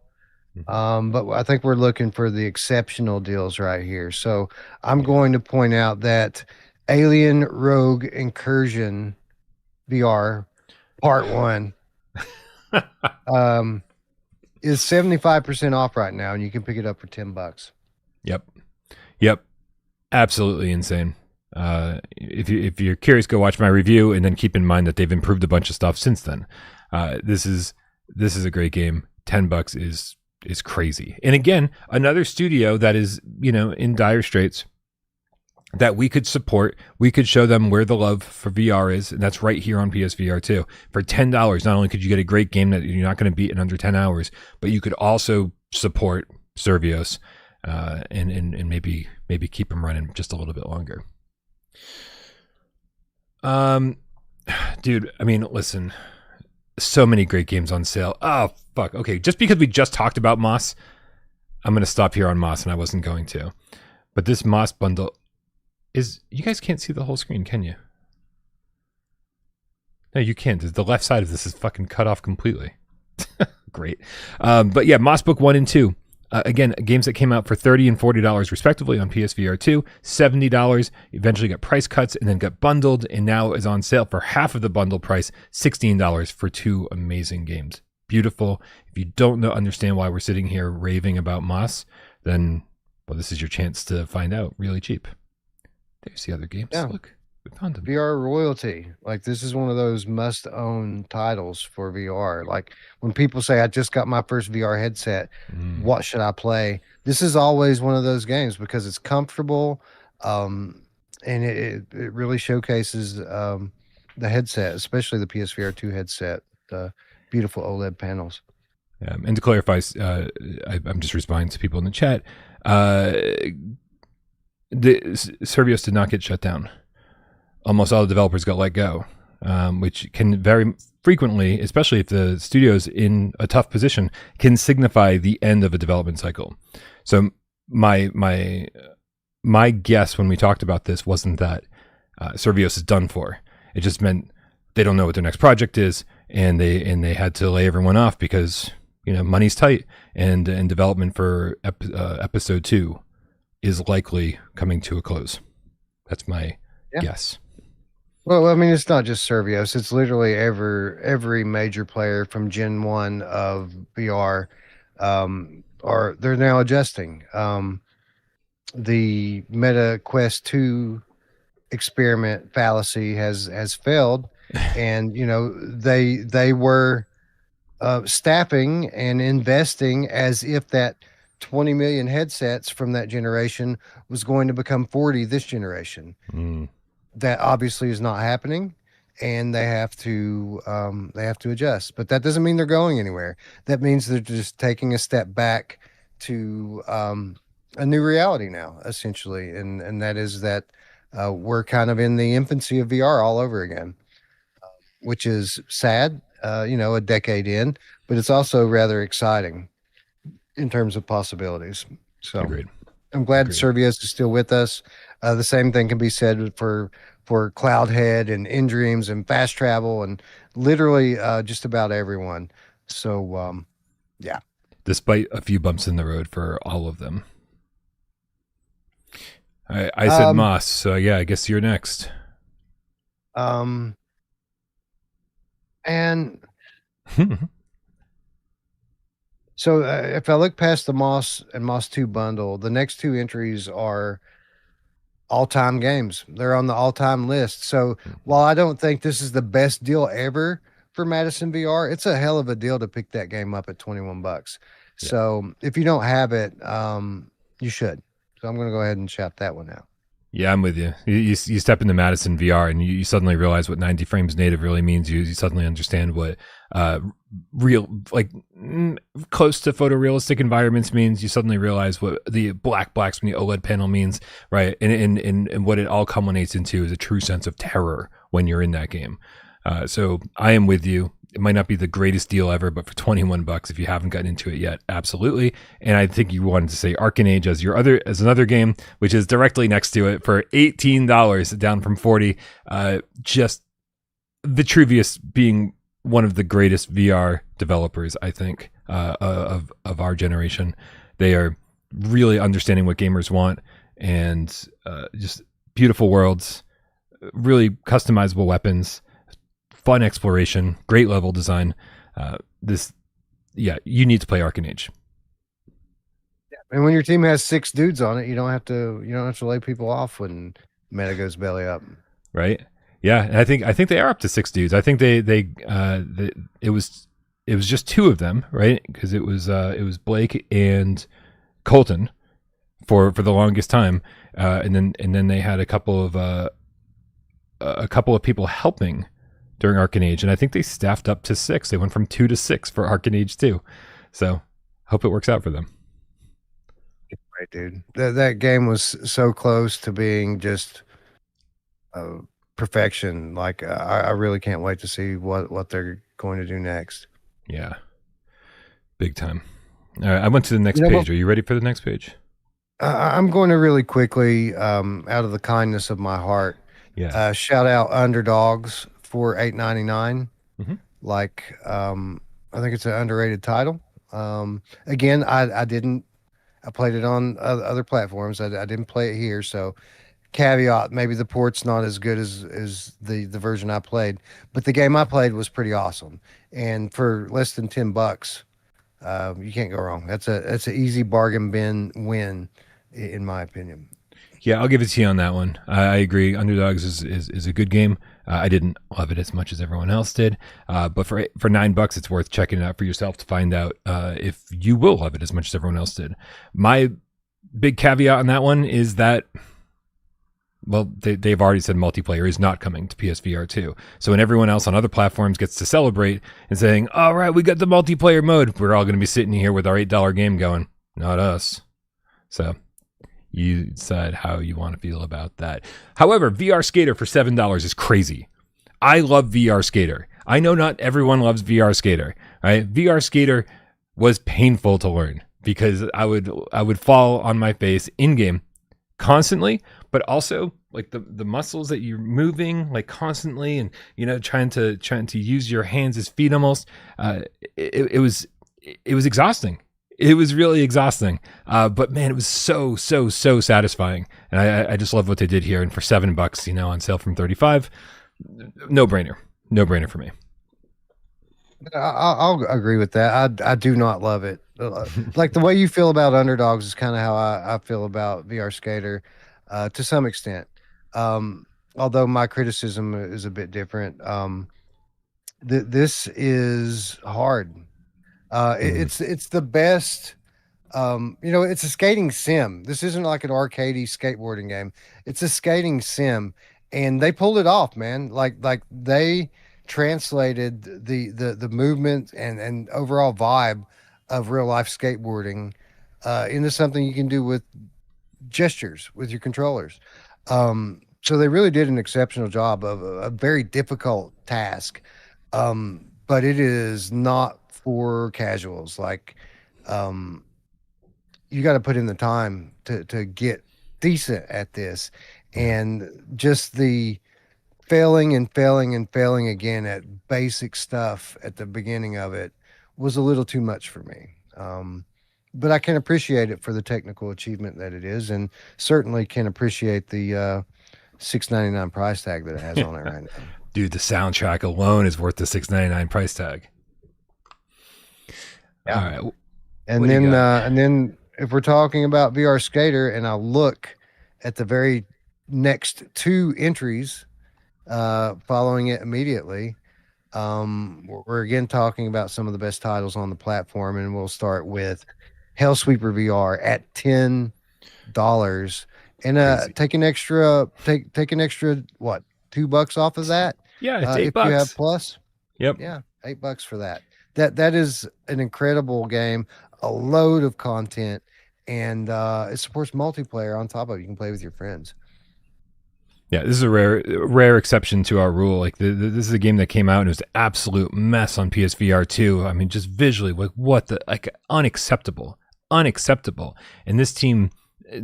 But I think we're looking for the exceptional deals right here. So I'm going to point out that Alien Rogue Incursion VR Part 1 is 75% off right now, and you can pick it up for $10. Yep. Absolutely insane. If you're curious, go watch my review, and then keep in mind that they've improved a bunch of stuff since then. This is a great game. $10 is crazy. And again, another studio that is, in dire straits that we could support. We could show them where the love for VR is, and that's right here on PSVR2. For $10, not only could you get a great game that you're not going to beat in under 10 hours, but you could also support Survios and maybe keep them running just a little bit longer. Dude, I mean, listen, so many great games on sale. Oh, fuck. Okay, just because we just talked about Moss, I'm going to stop here on Moss, and I wasn't going to. But this Moss bundle is... You guys can't see the whole screen, can you? No, you can't. The left side of this is fucking cut off completely. Great. But yeah, Moss Book 1 and 2. Again, games that came out for $30 and $40 respectively on PSVR2, $70, eventually got price cuts and then got bundled, and now is on sale for half of the bundle price, $16 for two amazing games. Beautiful. If you don't understand why we're sitting here raving about Moss, then, well, this is your chance to find out really cheap. There's the other games. Yeah. Look, we found them. VR royalty. Like, this is one of those must-own titles for VR. Like, when people say, I just got my first VR headset, what should I play? This is always one of those games because it's comfortable, and it really showcases the headset, especially the PSVR2 headset, the beautiful OLED panels. And to clarify, I'm just responding to people in the chat. The Survios did not get shut down. Almost all the developers got let go, which can very frequently, especially if the studio's in a tough position, can signify the end of a development cycle. So my guess when we talked about this wasn't that Survios is done for. It just meant they don't know what their next project is, and they had to lay everyone off because money's tight, and development for episode 2 is likely coming to a close. That's my guess. Well, I mean, it's not just Survios. It's literally every major player from Gen 1 of VR, they're now adjusting. The Meta Quest 2 experiment fallacy has failed, and they were staffing and investing as if that 20 million headsets from that generation was going to become 40 this generation. That obviously is not happening, and they have to adjust. But that doesn't mean they're going anywhere. That means they're just taking a step back to a new reality now, essentially, and that is that we're kind of in the infancy of VR all over again, which is sad. A decade in, but it's also rather exciting in terms of possibilities. So Agreed. I'm glad Survios is still with us. The same thing can be said for Cloudhead and In Dreams and Fast Travel and literally just about everyone. So, yeah. Despite a few bumps in the road for all of them. I said Um, Moss, so yeah, I guess you're next. um, and so if I look past the Moss and Moss 2 bundle, the next two entries are all-time games. They're on the all-time list. So while I don't think this is the best deal ever for Madison VR, it's a hell of a deal to pick that game up at 21 bucks. Yeah. So if you don't have it, you should. So I'm going to go ahead and shout that one out. Yeah, I'm with you. You step into Madison VR and you suddenly realize what 90 frames native really means. You suddenly understand what uh, real, like close to photorealistic environments means. You suddenly realize what the black screen OLED panel means, right? And what it all culminates into is a true sense of terror when you're in that game. So I am with you. It might not be the greatest deal ever, but for 21 bucks, if you haven't gotten into it yet, absolutely. And I think you wanted to say Arcanage as another game, which is directly next to it for $18, down from 40. Just Vitruvius being one of the greatest VR developers, I think, of our generation. They are really understanding what gamers want, and just beautiful worlds, really customizable weapons, fun exploration, great level design. You need to play Arcanage. And when your team has 6 dudes on it, you don't have to lay people off when meta goes belly up. Right? Yeah, and I think they are up to 6 dudes. I think it was just 2 of them, right? Because it was Blake and Colton for the longest time, and then they had a couple of people helping during Arcanage, and I think they staffed up to 6. They went from 2 to 6 for Arcanage 2. So hope it works out for them. Right, dude. That game was so close to being just perfection. Like I really can't wait to see what they're going to do next. Yeah, big time. All right, I went to the next page. Are you ready for the next page? I'm going to really quickly, out of the kindness of my heart, shout out Underdogs for $8.99. Mm-hmm. Like, I think it's an underrated title. Again, I didn't. I played it on other platforms. I didn't play it here, so caveat: maybe the port's not as good as the version I played, but the game I played was pretty awesome. And for less than 10 bucks, you can't go wrong. That's an easy bargain bin win, in my opinion. Yeah, I'll give it to you on that one. I agree. Underdogs is a good game. I didn't love it as much as everyone else did, but for $9, it's worth checking it out for yourself to find out if you will love it as much as everyone else did. My big caveat on that one is that, well, they've already said multiplayer is not coming to PSVR2. So when everyone else on other platforms gets to celebrate and saying, all right, we got the multiplayer mode, we're all going to be sitting here with our $8 game going, not us. So you decide how you want to feel about that. However, VR Skater for $7 is crazy. I love VR Skater. I know not everyone loves VR Skater. Right? VR Skater was painful to learn because I would fall on my face in game constantly, but also like the muscles that you're moving like constantly, and trying to use your hands as feet almost. It was exhausting. It was really exhausting, but man, it was so satisfying, and I just love what they did here. And for $7, on sale from 35, no brainer for me. I'll agree with that. I do not love it. Like the way you feel about Underdogs is kind of how I feel about VR Skater, to some extent. Although my criticism is a bit different. This is hard. It's the best. It's a skating sim. This isn't like an arcadey skateboarding game. It's a skating sim, and they pulled it off, man. Like they translated the movement and overall vibe of real life skateboarding into something you can do with gestures with your controllers. So they really did an exceptional job of a very difficult task. But it is not for casuals. Like, you got to put in the time to get decent at this, and just the failing and failing and failing again at basic stuff at the beginning of it was a little too much for me. but I can appreciate it for the technical achievement that it is, and certainly can appreciate the $6.99 price tag that it has on it right now. Dude, the soundtrack alone is worth the $6.99 price tag. Yeah. All right. And then if we're talking about VR Skater, and I look at the very next two entries following it immediately, we're again talking about some of the best titles on the platform, and we'll start with Hellsweeper VR at $10, and take an extra what, $2 off of that. Yeah, it's if $8. you have Plus. Yep. Yeah, $8 for that. That is an incredible game, a load of content, and it supports multiplayer on top of it. You can play with your friends. Yeah, this is a rare exception to our rule. Like this is a game that came out and it was an absolute mess on PSVR2. I mean, just visually, like unacceptable. And this team,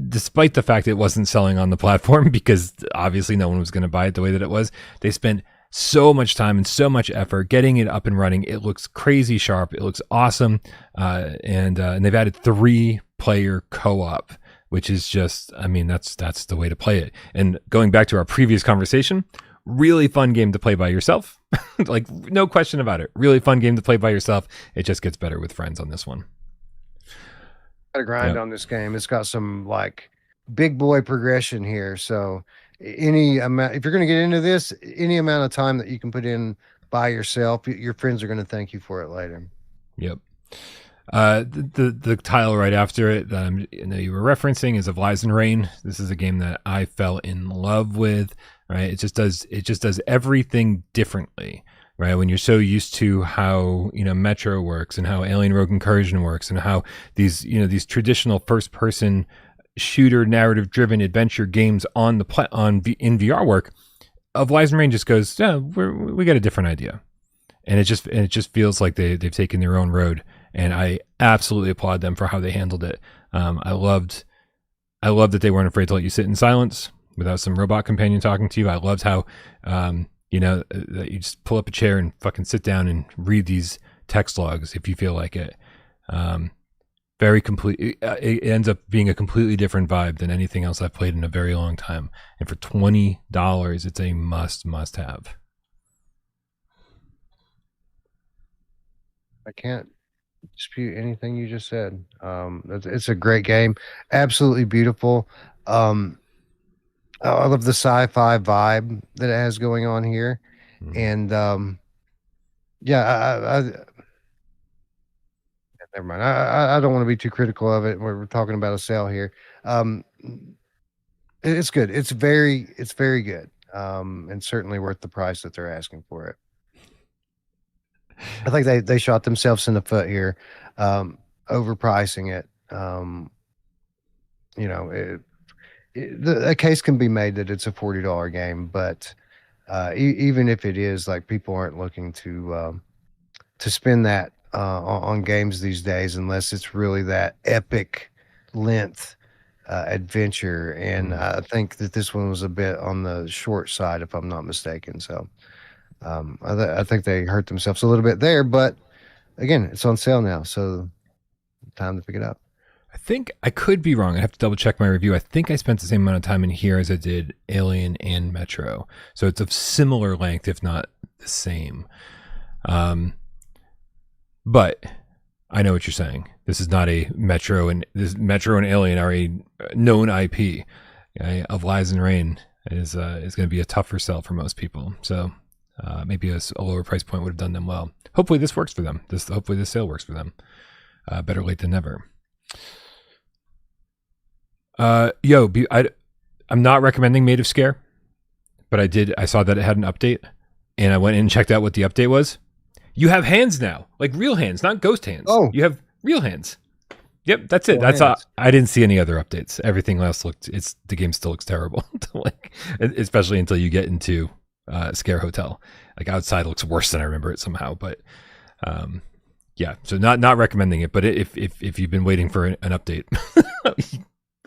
despite the fact it wasn't selling on the platform because obviously no one was going to buy it the way that it was, they spent so much time and so much effort getting it up and running. It looks crazy sharp. It looks awesome, and they've added 3-player co-op, which is just, I mean, that's the way to play it. And going back to our previous conversation, really fun game to play by yourself. Like, no question about it. Really fun game to play by yourself. It just gets better with friends on this one. Got to grind on this game. It's got some like big boy progression here. So any amount, if you're going to get into this, any amount of time that you can put in by yourself, your friends are going to thank you for it later. Yep. The title right after it that you were referencing is Of Lies and Rain. This is a game that I fell in love with. Right, it just does everything differently. Right, when you're so used to how Metro works and how Alien Rogue Incursion works and how these traditional first person shooter narrative driven adventure games in VR work, Of Lies and Rain just goes, yeah, we got a different idea, and it just feels like they've taken their own road. And I absolutely applaud them for how they handled it. I loved that they weren't afraid to let you sit in silence without some robot companion talking to you. I loved how, that you just pull up a chair and fucking sit down and read these text logs if you feel like it. Very complete. It ends up being a completely different vibe than anything else I've played in a very long time. And for $20, it's a must have. I can't dispute anything you just said. It's a great game, absolutely beautiful. I love the sci-fi vibe that it has going on here, and never mind. I don't want to be too critical of it. We're talking about a sale here. It's good. It's very good, and certainly worth the price that they're asking for it. I think they shot themselves in the foot here, overpricing it. A case can be made that it's a $40 game, but even if it is, like, people aren't looking to spend that on games these days unless it's really that epic length adventure. And I think that this one was a bit on the short side, if I'm not mistaken. So I think they hurt themselves a little bit there, but again, it's on sale now, so time to pick it up. I think I could be wrong. I have to double check my review. I think I spent the same amount of time in here as I did Alien and Metro, so it's of similar length, if not the same. But I know what you're saying. This is not a Metro, and Alien are a known IP. Of Lies and Rain is going to be a tougher sell for most people. So maybe a lower price point would have done them well. Hopefully this works for them. Hopefully this sale works for them. Better late than never. I'm not recommending Made of Scare, but I saw that it had an update, and I went in and checked out what the update was. You have hands now, like real hands, not ghost hands. Oh, you have real hands. Yep, that's it. That's all. I didn't see any other updates. Everything else the game still looks terrible. Like, especially until you get into Scare Hotel. Like, outside looks worse than I remember it somehow. But yeah, so not recommending it. But if you've been waiting for an update,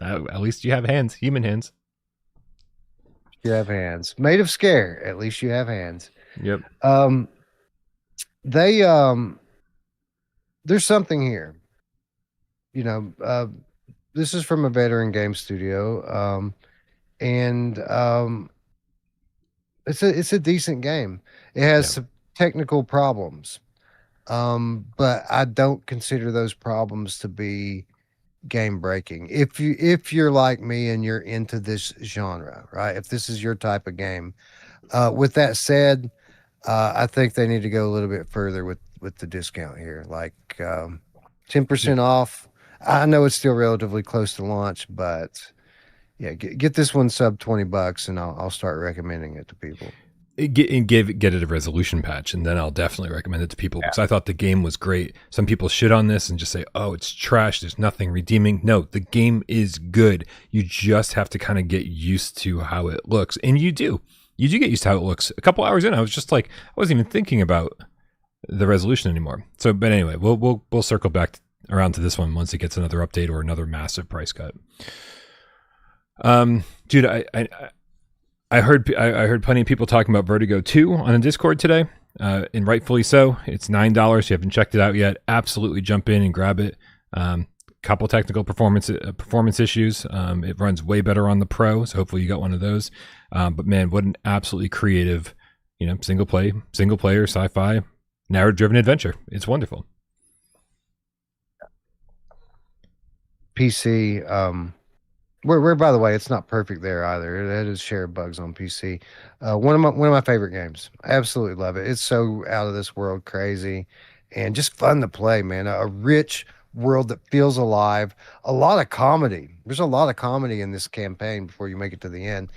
at least you have hands, human hands. You have hands. Made of Scare. At least you have hands. Yep. There's something here. you know, this is from a veteran game studio, and it's a decent game. It has Yeah. some technical problems, but I don't consider those problems to be game breaking. If you're like me and you're into this genre, right? If this is your type of game. With that said, I think they need to go a little bit further with the discount here, like 10% off. I know it's still relatively close to launch, but yeah, get this one sub $20, and I'll start recommending it to people. Get it a resolution patch, and then I'll definitely recommend it to people because I thought the game was great. Some people shit on this and just say, "Oh, it's trash. There's nothing redeeming." No, the game is good. You just have to kind of get used to how it looks, and you do. You do get used to how it looks. A couple hours in, I was just like, I wasn't even thinking about the resolution anymore. So, but anyway, we'll circle back around to this one once it gets another update or another massive price cut. Dude, I heard plenty of people talking about Vertigo 2 on a Discord today, and rightfully so. It's $9. If you haven't checked it out yet, absolutely jump in and grab it. Couple technical performance issues. It runs way better on the Pro, so hopefully you got one of those. But man, what an absolutely creative, single player sci-fi narrative-driven adventure. It's wonderful. PC. Where by the way, it's not perfect there either. It is shared bugs on PC. One of my favorite games. I absolutely love it. It's so out of this world crazy, and just fun to play, man. A rich world that feels alive. A lot of comedy. There's a lot of comedy in this campaign before you make it to the end.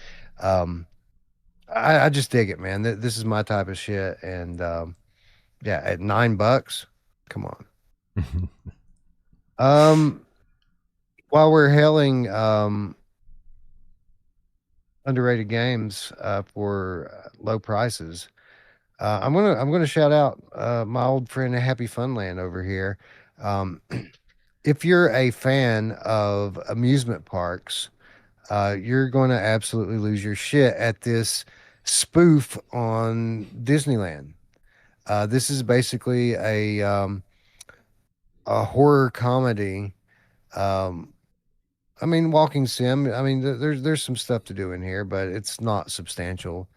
I just dig it, man. This is my type of shit, and yeah, at $9, come on. While we're hailing underrated games for low prices, I'm gonna shout out my old friend Happy Funland over here. If you're a fan of amusement parks, you're going to absolutely lose your shit at this spoof on Disneyland. This is basically a horror comedy. I mean, walking sim. I mean, there's some stuff to do in here, but it's not substantial.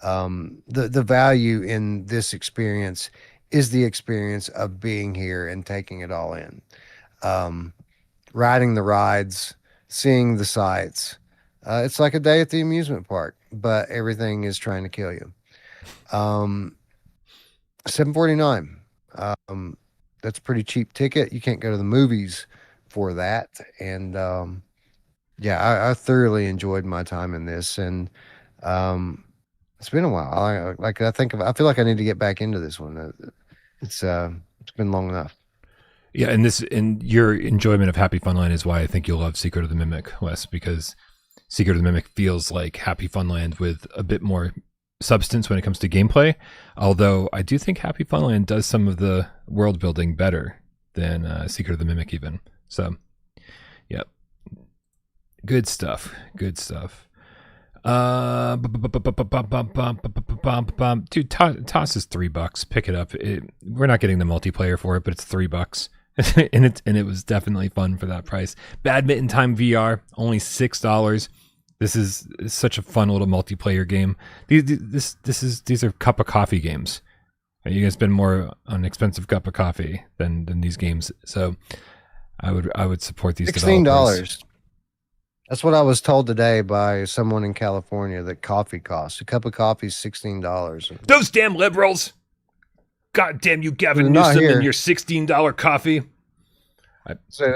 The value in this experience is the experience of being here and taking it all in, riding the rides, seeing the sights. It's like a day at the amusement park, but everything is trying to kill you. $7.49. That's a pretty cheap ticket. You can't go to the movies for that, and yeah, I thoroughly enjoyed my time in this, and it's been a while. I feel like I need to get back into this one. It's been long enough. Yeah, and your enjoyment of Happy Funland is why I think you'll love Secret of the Mimic, Wes, because Secret of the Mimic feels like Happy Funland with a bit more substance when it comes to gameplay. Although I do think Happy Funland does some of the world building better than Secret of the Mimic even. So, yeah. Good stuff. Dude, toss is $3. Pick it up. We're not getting the multiplayer for it, but it's $3. and it was definitely fun for that price. Badminton Time VR, only $6. This is such a fun little multiplayer game. These are cup of coffee games. You're gonna spend more on an expensive cup of coffee than these games. So I would support these $16. That's what I was told today by someone in California that coffee costs. A cup of coffee is $16. Those damn liberals! God damn you, Gavin Newsom, and your $16 coffee. So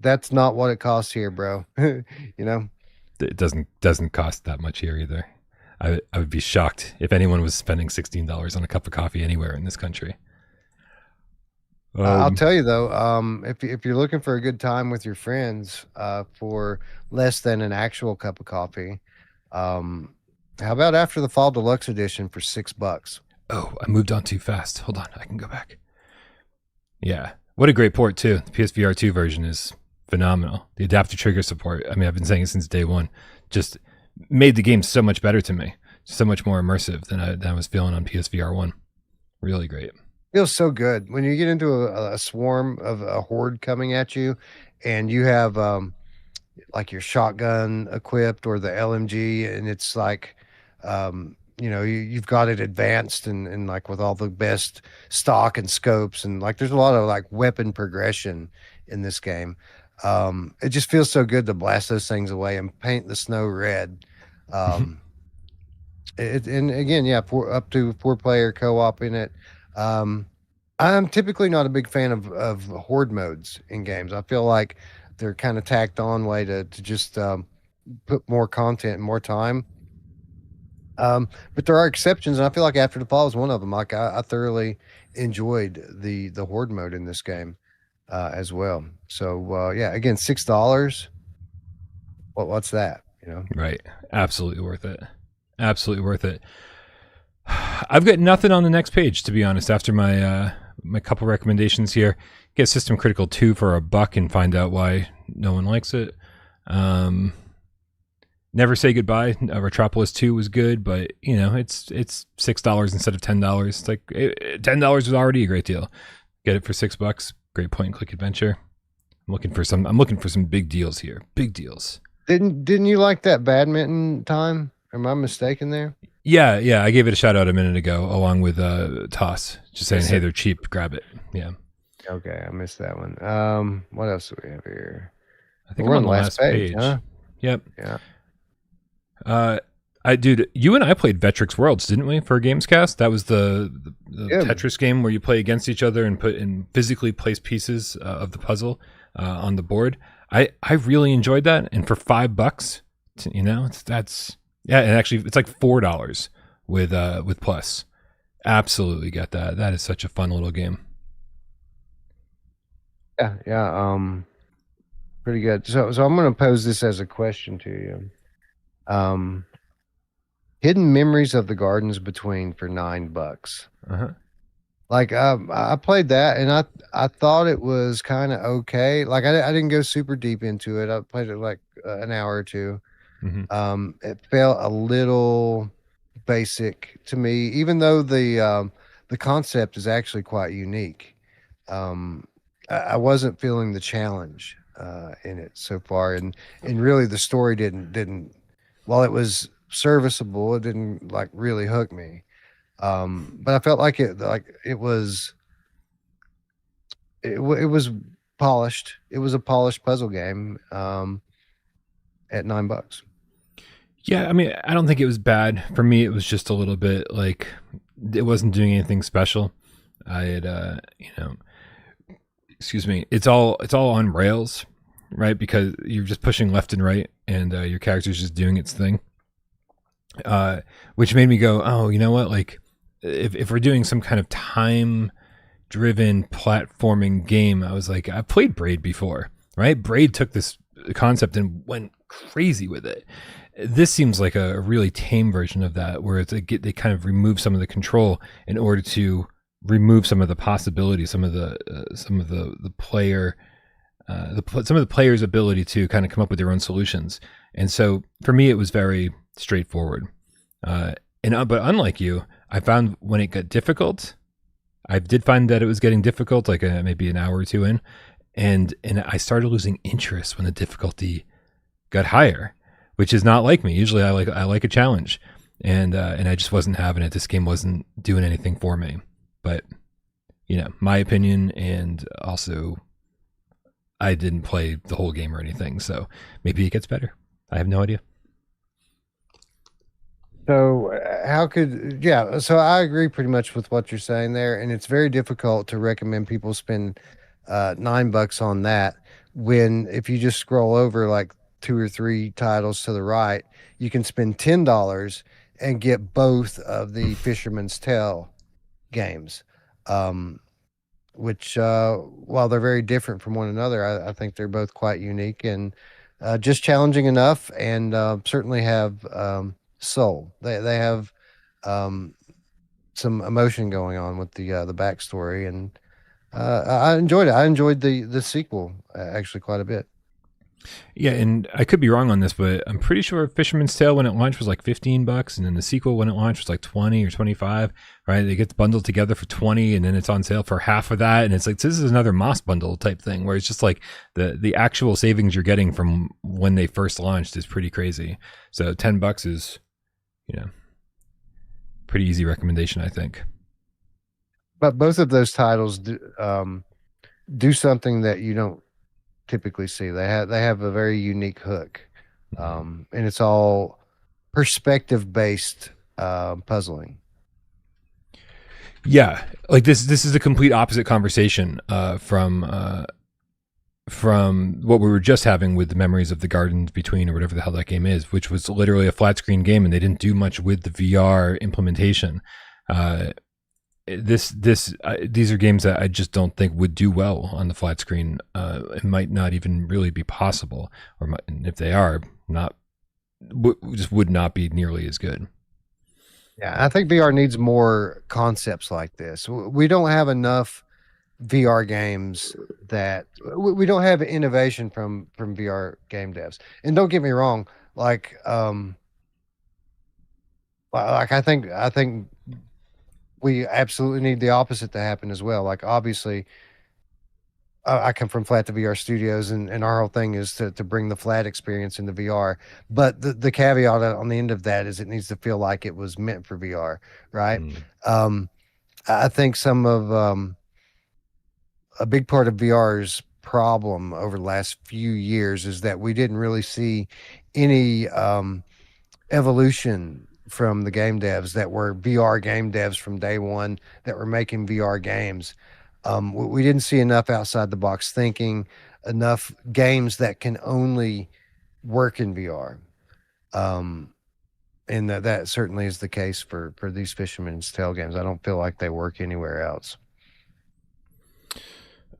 that's not what it costs here, bro. It doesn't cost that much here either. I would be shocked if anyone was spending $16 on a cup of coffee anywhere in this country. I'll tell you though, if you're looking for a good time with your friends for less than an actual cup of coffee, how about After the Fall Deluxe Edition for $6? Oh, I moved on too fast. Hold on, I can go back. Yeah, what a great port too. The PSVR2 version is phenomenal. The adaptive trigger support, I mean, I've been saying it since day one, just made the game so much better to me, so much more immersive than I was feeling on PSVR1. Really great. feels so good when you get into a swarm of a horde coming at you, and you have like your shotgun equipped or the LMG, and it's like, you've got it advanced and like with all the best stock and scopes, and like there's a lot of like weapon progression in this game. It just feels so good to blast those things away and paint the snow red. Um, and again, yeah, up to 4 player co-op in it. Um, I'm typically not a big fan of horde modes in games. I feel like they're kind of tacked on way to just put more content and more time. But there are exceptions, and I feel like After the Fall is one of them. Like I thoroughly enjoyed the horde mode in this game as well. So yeah, again, $6. What's that? You know, Right. Absolutely worth it. Absolutely worth it. I've got nothing on the next page, to be honest. After my couple recommendations here, get System Critical 2 for $1 and find out why no one likes it. Never Say Goodbye. Retropolis 2 was good, but it's $6 instead of $10. It's like $10 was already a great deal. Get it for $6. Great point and click adventure. I'm looking for some big deals here. Big deals. didn't you like that badminton time? Am I mistaken there? Yeah. I gave it a shout out a minute ago, along with Toss, just saying, hey, they're cheap, grab it. Yeah. Okay, I missed that one. What else do we have here? I think we're on the last page. Huh? Yep. Yeah. Dude, you and I played Vectrix Worlds, didn't we, for GAMESCAST? That was the Tetris game where you play against each other and physically place pieces of the puzzle on the board. I really enjoyed that, and for $5, and actually it's like $4 with Plus. Absolutely get that. That is such a fun little game. Yeah. Pretty good. So I'm going to pose this as a question to you. Hidden Memories of the Gardens Between for $9. Uh-huh. Like I played that, and I thought it was kind of okay. Like I didn't go super deep into it. I played it like an hour or two. Mm-hmm. It felt a little basic to me, even though the concept is actually quite unique. I wasn't feeling the challenge in it so far, and really the story didn't while it was serviceable, it didn't like really hook me. But I felt like it was polished. It was a polished puzzle game at $9. Yeah, I mean, I don't think it was bad. For me, it was just a little bit like it wasn't doing anything special. I had, excuse me, it's all on rails, right? Because you're just pushing left and right, and your character's just doing its thing. Which made me go, oh, you know what? Like, if we're doing some kind of time-driven platforming game, I was like, I played Braid before, right? Braid took this concept and went crazy with it. This seems like a really tame version of that, where they kind of remove some of the control in order to remove some of the possibilities, some of the player, some of the player's ability to kind of come up with their own solutions. And so for me, it was very straightforward. But unlike you, I found when it got difficult, I did find that it was getting difficult, like maybe an hour or two in, and I started losing interest when the difficulty got higher, which is not like me. Usually I like a challenge, and I just wasn't having it. This game wasn't doing anything for me. But my opinion, and also I didn't play the whole game or anything, so maybe it gets better. I have no idea. So so I agree pretty much with what you're saying there, and it's very difficult to recommend people spend $9 on that when if you just scroll over like 2 or 3 titles to the right, you can spend $10 and get both of the Fisherman's Tale games, which while they're very different from one another, I think they're both quite unique and just challenging enough, and certainly have soul. They have some emotion going on with the backstory, and I enjoyed it. I enjoyed the sequel actually quite a bit. Yeah, and I could be wrong on this, but I'm pretty sure Fisherman's Tale when it launched was like $15, and then the sequel when it launched was like 20 or 25. Right? They get bundled together for 20, and then it's on sale for half of that, and it's like this is another Moss bundle type thing where it's just like the actual savings you're getting from when they first launched is pretty crazy. So $10 is, pretty easy recommendation, I think. But both of those titles do something that you don't typically see. They have a very unique hook, and it's all perspective based puzzling. Yeah, like this is a complete opposite conversation from what we were just having with the Memories of the Gardens Between, or whatever the hell that game is, which was literally a flat screen game, and they didn't do much with the VR implementation. These are games that I just don't think would do well on the flat screen. It might not even really be possible, if they are, just would not be nearly as good. Yeah, I think VR needs more concepts like this. We don't have enough VR games that we don't have innovation from VR game devs. And don't get me wrong, like I think we absolutely need the opposite to happen as well. Like obviously, I come from Flat to VR Studios, and our whole thing is to bring the flat experience into VR. But the caveat on the end of that is it needs to feel like it was meant for VR, right? I think some of a big part of VR's problem over the last few years is that we didn't really see any evolution from the game devs that were VR game devs from day one that were making VR games. We didn't see enough outside the box thinking, enough games that can only work in VR. And that certainly is the case for these Fisherman's Tale games. I don't feel like they work anywhere else.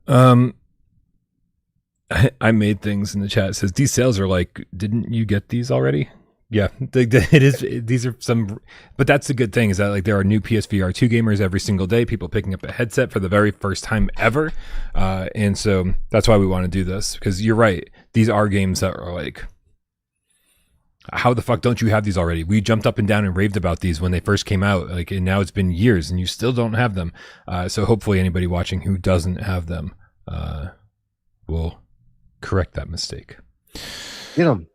I made things in the chat. It says these sales are like, didn't you get these already? Yeah, it is. These are some, but that's the good thing is that like there are new PSVR2 gamers every single day. People picking up a headset for the very first time ever, and so that's why we want to do this, because you're right. These are games that are like, how the fuck don't you have these already? We jumped up and down and raved about these when they first came out, like, and now it's been years and you still don't have them. So hopefully anybody watching who doesn't have them will correct that mistake. Get them.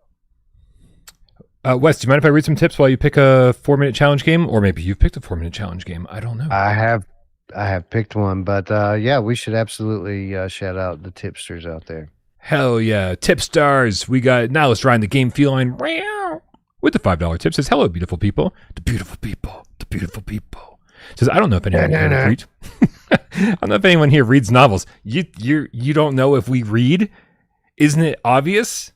Wes, do you mind if I read some tips while you pick a 4-minute challenge game? Or maybe you've picked a 4-minute challenge game. I don't know. I have picked one, but yeah, we should absolutely shout out the tipsters out there. Hell yeah. Tip stars. We got, now let's ride the game feline with the $5 tip. Says, hello, beautiful people. The beautiful people. The beautiful people. Says, I don't know if anyone here reads. I don't know if anyone here reads novels. You don't know if we read? Isn't it obvious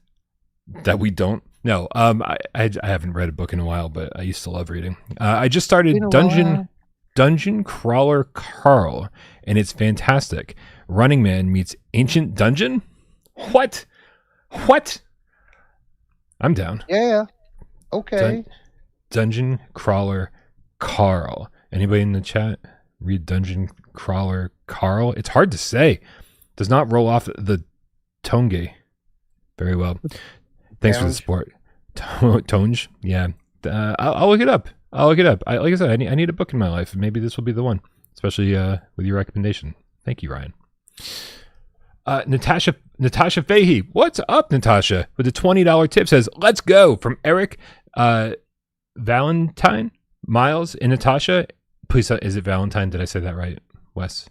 that we don't? No, I haven't read a book in a while, but I used to love reading. I just started Dungeon Crawler Carl, and it's fantastic. Running Man meets Ancient Dungeon? What? I'm down. Yeah. Okay. Dungeon Crawler Carl. Anybody in the chat read Dungeon Crawler Carl? It's hard to say. Does not roll off the tongue very well. Thanks for the support. Tonge? Yeah. I'll look it up. Like I said, I need a book in my life, and maybe this will be the one, especially with your recommendation. Thank you, Ryan. Natasha Fahey. What's up, Natasha? With a $20 tip says, let's go, from Eric Valentine, Miles, and Natasha. Please, is it Valentine? Did I say that right, Wes?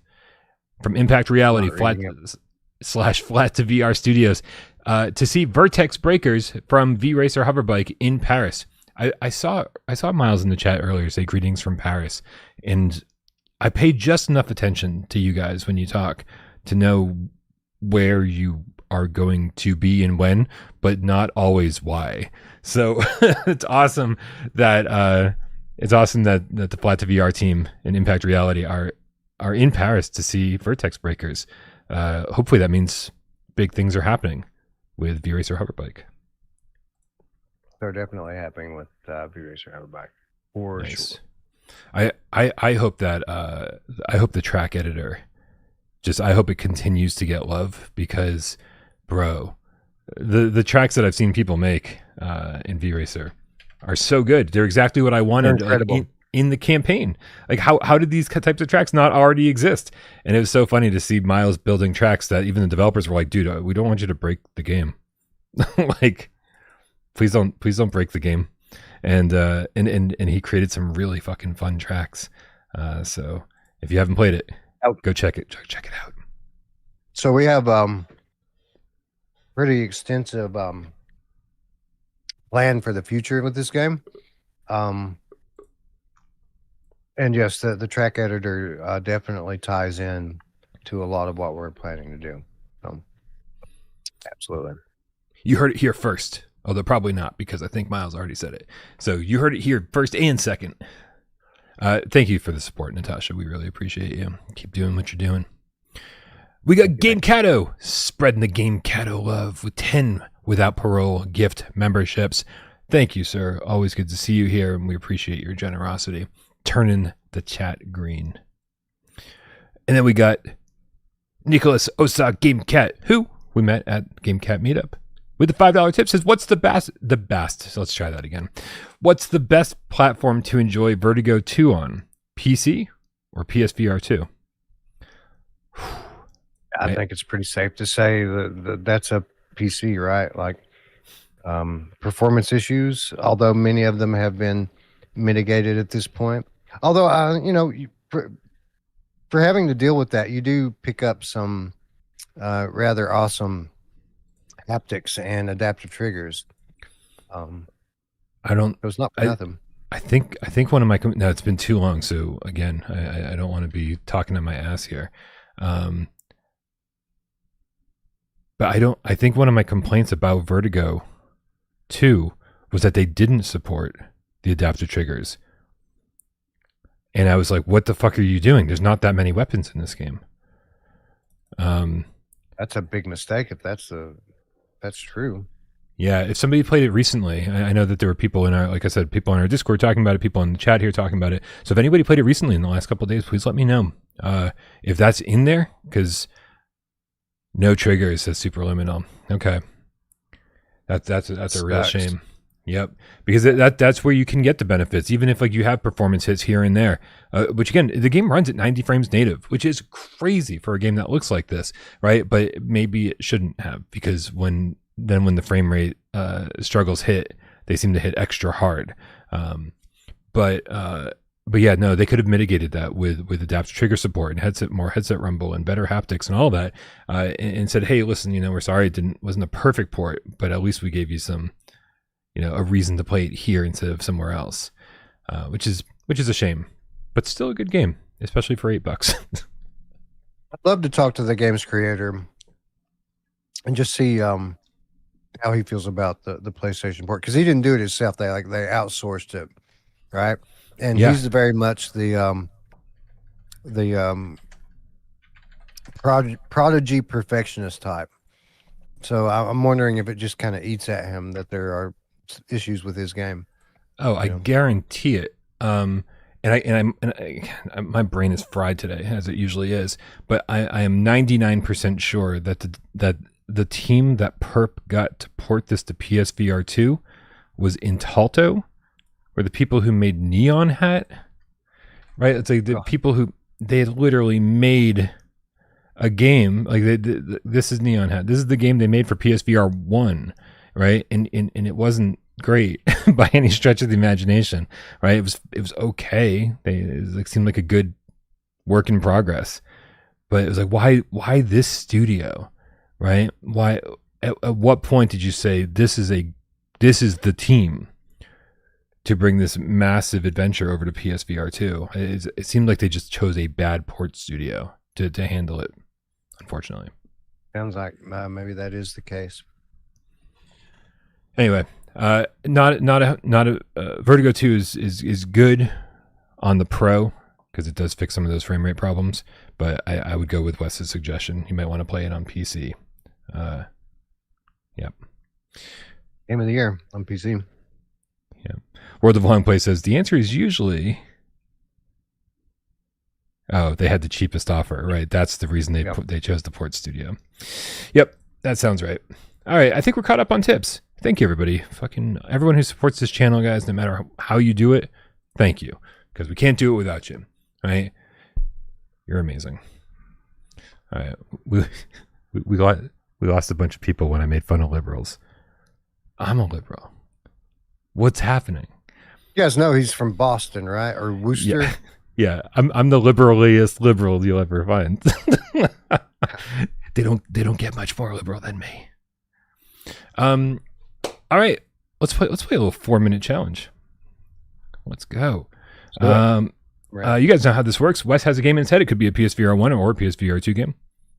From Impact Reality, flat to VR Studios. To see Vertex Breakers from V-Racer Hoverbike in Paris. I saw Miles in the chat earlier say greetings from Paris, and I pay just enough attention to you guys when you talk to know where you are going to be and when, but not always why. So it's awesome that the Flat to VR team and Impact Reality are in Paris to see Vertex Breakers. Hopefully that means big things are happening with V-Racer Hoverbike. They're definitely happening with V-Racer Hoverbike for sure. I hope that I hope the track editor I hope it continues to get love, because bro, the tracks that I've seen people make in V-Racer are so good. They're exactly what I wanted. They're incredible. In the campaign. Like how did these types of tracks not already exist? And it was so funny to see Miles building tracks that even the developers were like, dude, we don't want you to break the game. Like, please don't break the game. And he created some really fucking fun tracks. So if you haven't played it, go check it out. So we have pretty extensive plan for the future with this game. And yes, the track editor definitely ties in to a lot of what we're planning to do. Absolutely. You heard it here first, although probably not, because I think Miles already said it. So you heard it here first and second. Thank you for the support, Natasha. We really appreciate you. Keep doing what you're doing. We got GameCato spreading the GameCato love with 10 without parole gift memberships. Thank you, sir. Always good to see you here, and we appreciate your generosity. Turning the chat green. And then we got Nicholas Osa GameCat, who we met at GameCat Meetup with the $5 tip, says, what's the best? So let's try that again. What's the best platform to enjoy Vertigo 2 on? PC or PSVR2? I think it's pretty safe to say that that's a PC, right? Like performance issues, although many of them have been mitigated at this point. Although, for having to deal with that, you do pick up some rather awesome haptics and adaptive triggers. It's not for nothing. I think one of my no, it's been too long. So again, I don't want to be talking on my ass here. But I think one of my complaints about Vertigo 2 was that they didn't support the adaptive triggers. And I was like, what the fuck are you doing? There's not that many weapons in this game. That's a big mistake if that's true. Yeah, if somebody played it recently, I know that there were people in our, like I said, people in our Discord talking about it, people in the chat here talking about it. So if anybody played it recently in the last couple of days, please let me know if that's in there, because no triggers says Superliminal. Okay, that's a real shame. Yep, because that's where you can get the benefits, even if like you have performance hits here and there. Which again, the game runs at 90 frames native, which is crazy for a game that looks like this, right? But maybe it shouldn't have, because when the frame rate struggles hit, they seem to hit extra hard. But yeah, no, they could have mitigated that with adaptive trigger support and more headset rumble and better haptics and all that, and said, hey, listen, we're sorry it wasn't a perfect port, but at least we gave you some, a reason to play it here instead of somewhere else, which is a shame, but still a good game, especially for $8. I'd love to talk to the game's creator and just see how he feels about the PlayStation port, because he didn't do it himself. They outsourced it, right? And he's very much the prodigy perfectionist type. So I'm wondering if it just kind of eats at him that there are issues with his game. Oh, I guarantee it. And my brain is fried today, as it usually is. But I am 99% sure that the team that Perp got to port this to PSVR2 was Intalto, or the people who made Neon Hat, right? It's like the people who they had literally made a game. Like this is Neon Hat. This is the game they made for PSVR 1, right? And it wasn't great by any stretch of the imagination, right? It was okay. It seemed like a good work in progress, but it was like, why this studio, right? Why? At what point did you say this is the team to bring this massive adventure over to PSVR 2? It seemed like they just chose a bad port studio to handle it, unfortunately. Sounds like maybe that is the case. Anyway, Vertigo 2 is good on the Pro, because it does fix some of those frame rate problems, but I would go with Wes's suggestion. You might want to play it on PC. Yep. Game of the year on PC. Yeah. World of Long Play says the answer is usually, they had the cheapest offer, right? That's the reason they chose the port studio. Yep, that sounds right. All right, I think we're caught up on tips. Thank you, everybody. Fucking everyone who supports this channel, guys, no matter how you do it, thank you. Because we can't do it without you, right? You're amazing. All right, we lost a bunch of people when I made fun of liberals. I'm a liberal. What's happening? You guys know he's from Boston, right? Or Worcester? Yeah, yeah. I'm the liberaliest liberal you'll ever find. They don't get much more liberal than me. All right, let's play a little 4-minute challenge. Let's go. Right. You guys know how this works. Wes has a game in his head. It could be a PSVR1 or a PSVR2 game.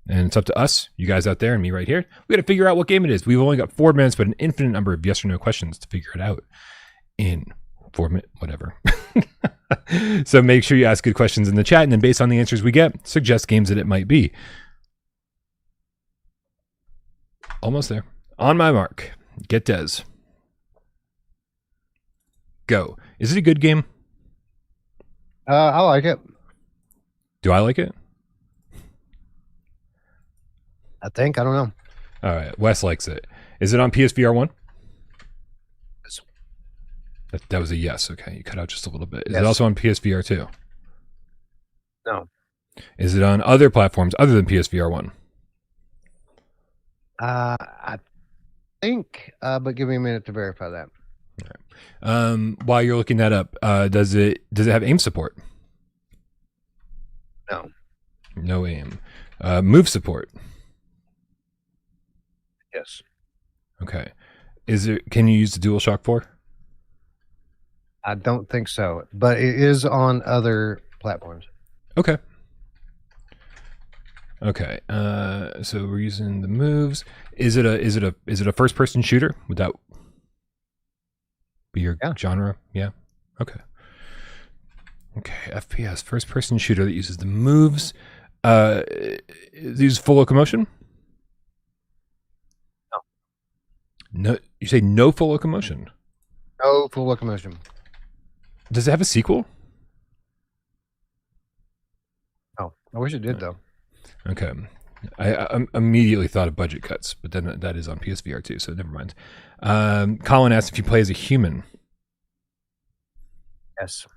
And it's up to us, you guys out there and me right here. We got to figure out what game it is. We've only got 4 minutes, but an infinite number of yes or no questions to figure it out in 4 minutes, whatever. So make sure you ask good questions in the chat, and then based on the answers we get, suggest games that it might be. Almost there. On my mark. Get Des. Go. Is it a good game? I like it. Do I like it? I think. I don't know. All right. Wes likes it. Is it on PSVR1? Yes. That was a yes. Okay. You cut out just a little bit. Is Yes. it also on PSVR2? No. Is it on other platforms other than PSVR1? I think, but give me a minute to verify that. While you're looking that up, does it have aim support? No. No aim. Move support? Yes. Okay. Can you use the DualShock 4? I don't think so, but it is on other platforms. Okay. Okay. So we're using the moves. Is it a first person shooter? Would that be your genre? Yeah. Okay. Okay. FPS, first person shooter that uses the moves. Use full locomotion? No. You say no full locomotion? No full locomotion. Does it have a sequel? Oh, I wish it did though. Okay. I immediately thought of budget cuts, but then that is on PSVR too, so never mind. Colin asked if you play as a human. Yes.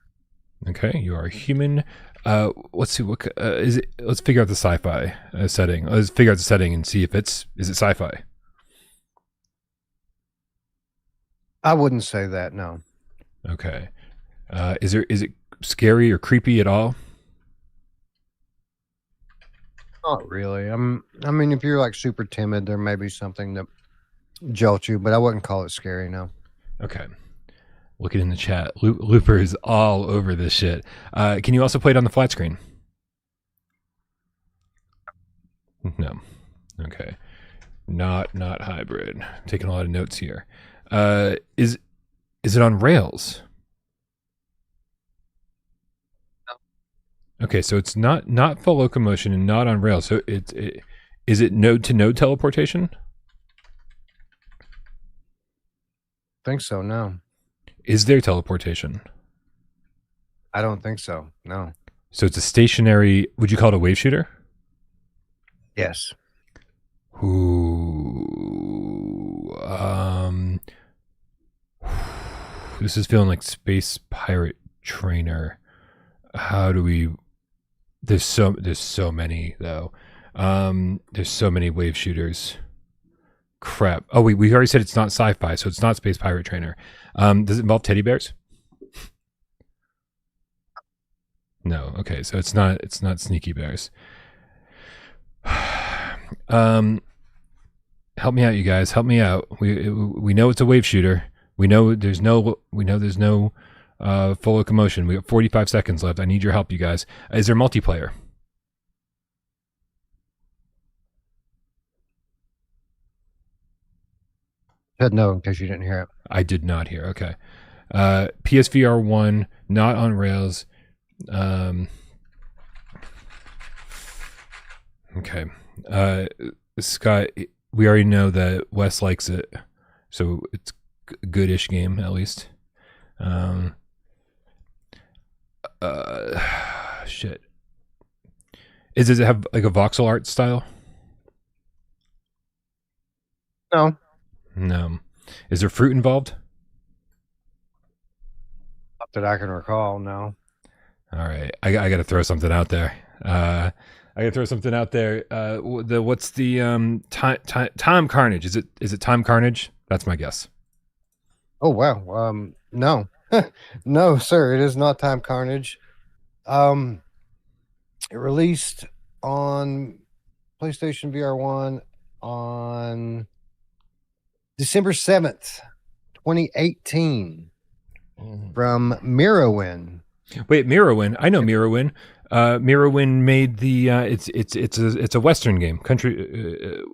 Okay, you are a human. Let's see what is it. Let's figure out the sci-fi setting. Let's figure out the setting and see if is it sci-fi. I wouldn't say that. No. Okay. Is it scary or creepy at all? Not really. I mean, if you're like super timid, there may be something that jolts you, but I wouldn't call it scary. No. Okay. Looking in the chat, Looper is all over this shit. Can you also play it on the flat screen? No. Okay. Not hybrid. I'm taking a lot of notes here. Is it on rails? Okay, so it's not full locomotion and not on rails. So is it node to node teleportation? Think so. No. Is there teleportation? I don't think so. No. So it's a stationary. Would you call it a wave shooter? Yes. Ooh. This is feeling like Space Pirate Trainer. How do we? There's so many though. There's so many wave shooters. Crap. Oh, we already said it's not sci-fi, so it's not Space Pirate Trainer. Does it involve teddy bears? No. Okay, so it's not Sneaky Bears. Help me out, you guys. Help me out. We know it's a wave shooter. We know there's no full locomotion. We got 45 seconds left. I need your help, you guys. Is there multiplayer? Said no in case you didn't hear it. I did not hear. Okay. PSVR 1, not on rails. Okay. Scott, we already know that Wes likes it, so it's a good-ish game at least. Shit. Does it have like a voxel art style? No, No. Is there fruit involved? not that I can recall. No. All right, I got to throw something out there. I got to throw something out there. What's the time Carnage? Is it Time Carnage? That's my guess. Oh wow. No, no, sir. It is not Time Carnage. It released on PlayStation VR1 on December 7th, 2018, from Mirrorwind. Wait, Mirrorwind. I know Mirrorwind. Mirrorwind made the. It's a Western game. Country.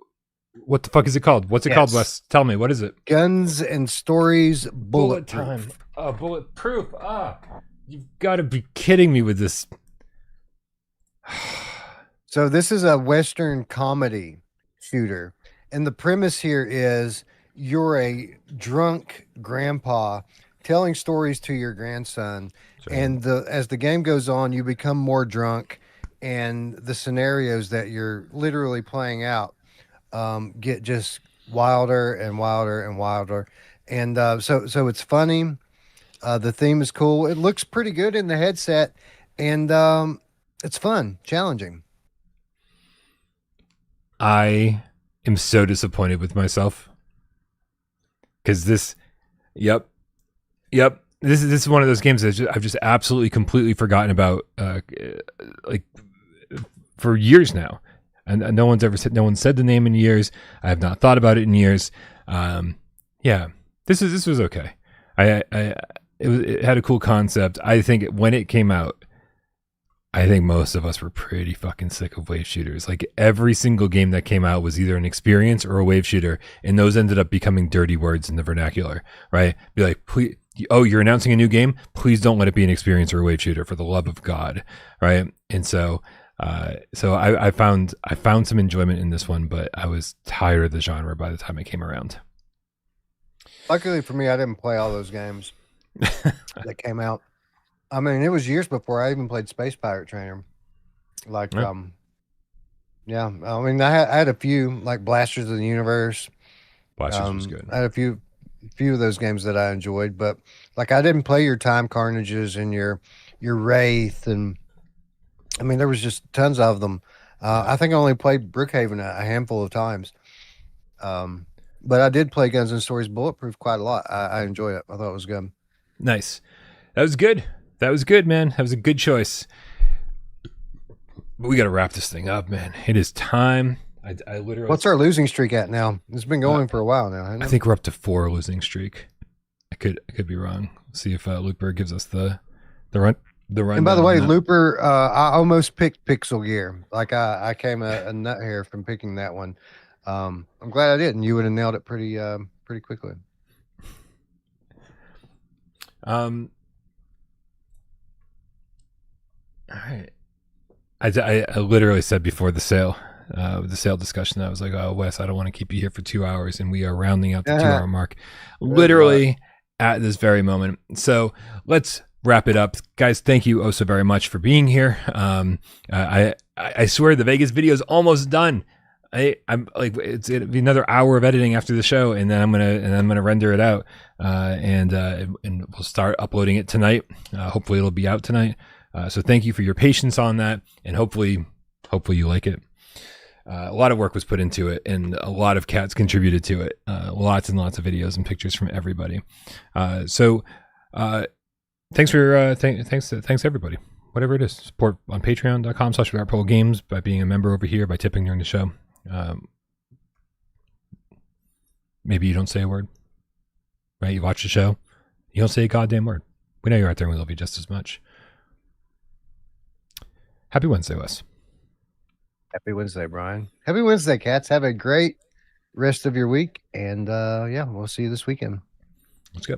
What the fuck is it called? What's it called, Wes? Tell me. What is it? Guns and Stories Bullet Time. Oh, Bulletproof. You've got to be kidding me with this. So this is a Western comedy shooter. And the premise here is you're a drunk grandpa telling stories to your grandson. Sure. And as the game goes on, you become more drunk, and the scenarios that you're literally playing out get just wilder and wilder and wilder. And so it's funny. The theme is cool. It looks pretty good in the headset, and it's fun, challenging. I am so disappointed with myself because this, yep. This is one of those games that I've just absolutely completely forgotten about, like for years now, and no one said the name in years. I have not thought about it in years. Yeah, this was okay. It had a cool concept. I think when it came out, I think most of us were pretty fucking sick of wave shooters. Like every single game that came out was either an experience or a wave shooter, and those ended up becoming dirty words in the vernacular, right? Be like, please, oh, you're announcing a new game? Please don't let it be an experience or a wave shooter, for the love of God, right? And so I found some enjoyment in this one, but I was tired of the genre by the time it came around. Luckily for me, I didn't play all those games that came out. I mean, it was years before I even played Space Pirate Trainer. Like, yeah. I mean, I had a few, like Blasters of the Universe. Blasters was good. I had a few of those games that I enjoyed, but like I didn't play your Time Carnages and your Wraith, and I mean, there was just tons of them. I think I only played Brookhaven a handful of times. But I did play Guns and Stories Bulletproof quite a lot. I enjoyed it. I thought it was good. Nice. That was good. That was good, man. That was a good choice. But we got to wrap this thing up, man. It is time. I literally. What's our losing streak at now? It's been going for a while now. Hasn't it? I think we're up to 4 losing streak. I could be wrong. See if Looper gives us the run. And by the way, Looper, I almost picked Pixel Gear. Like I came a nut here from picking that one. I'm glad I didn't. You would have nailed it pretty quickly. All right. I literally said before the sale discussion, I was like, oh, Wes, I don't want to keep you here for 2 hours, and we are rounding out the 2-hour mark literally at this very moment. So let's wrap it up. Guys, thank you oh so very much for being here. I swear the Vegas video is almost done. I'm like, it'll be another hour of editing after the show, and then I'm gonna render it out, and we'll start uploading it tonight. Hopefully it'll be out tonight. So thank you for your patience on that, and hopefully you like it. A lot of work was put into it, and a lot of cats contributed to it. Lots and lots of videos and pictures from everybody. So thanks everybody. Whatever it is, support on patreon.com/VRProleGames by being a member over here, by tipping during the show. Maybe you don't say a word, right? You watch the show, you don't say a goddamn word. We know you're out there and we love you just as much. Happy Wednesday, Wes. Happy Wednesday, Brian. Happy Wednesday, cats. Have a great rest of your week, and yeah, we'll see you this weekend. Let's go.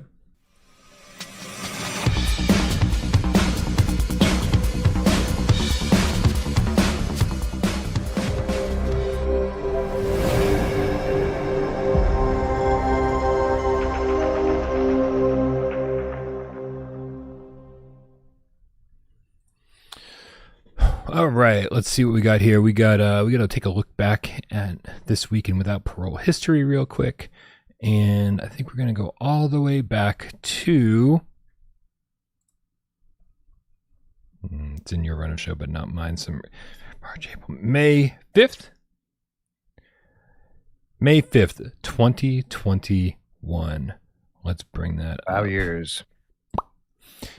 All right, let's see what we got here. We got to take a look back at this weekend without parole history real quick. And I think we're going to go all the way back to it's in your run of show, but not mine. Some March, April, May 5th. May 5th, 2021. Let's bring that 5 up. years.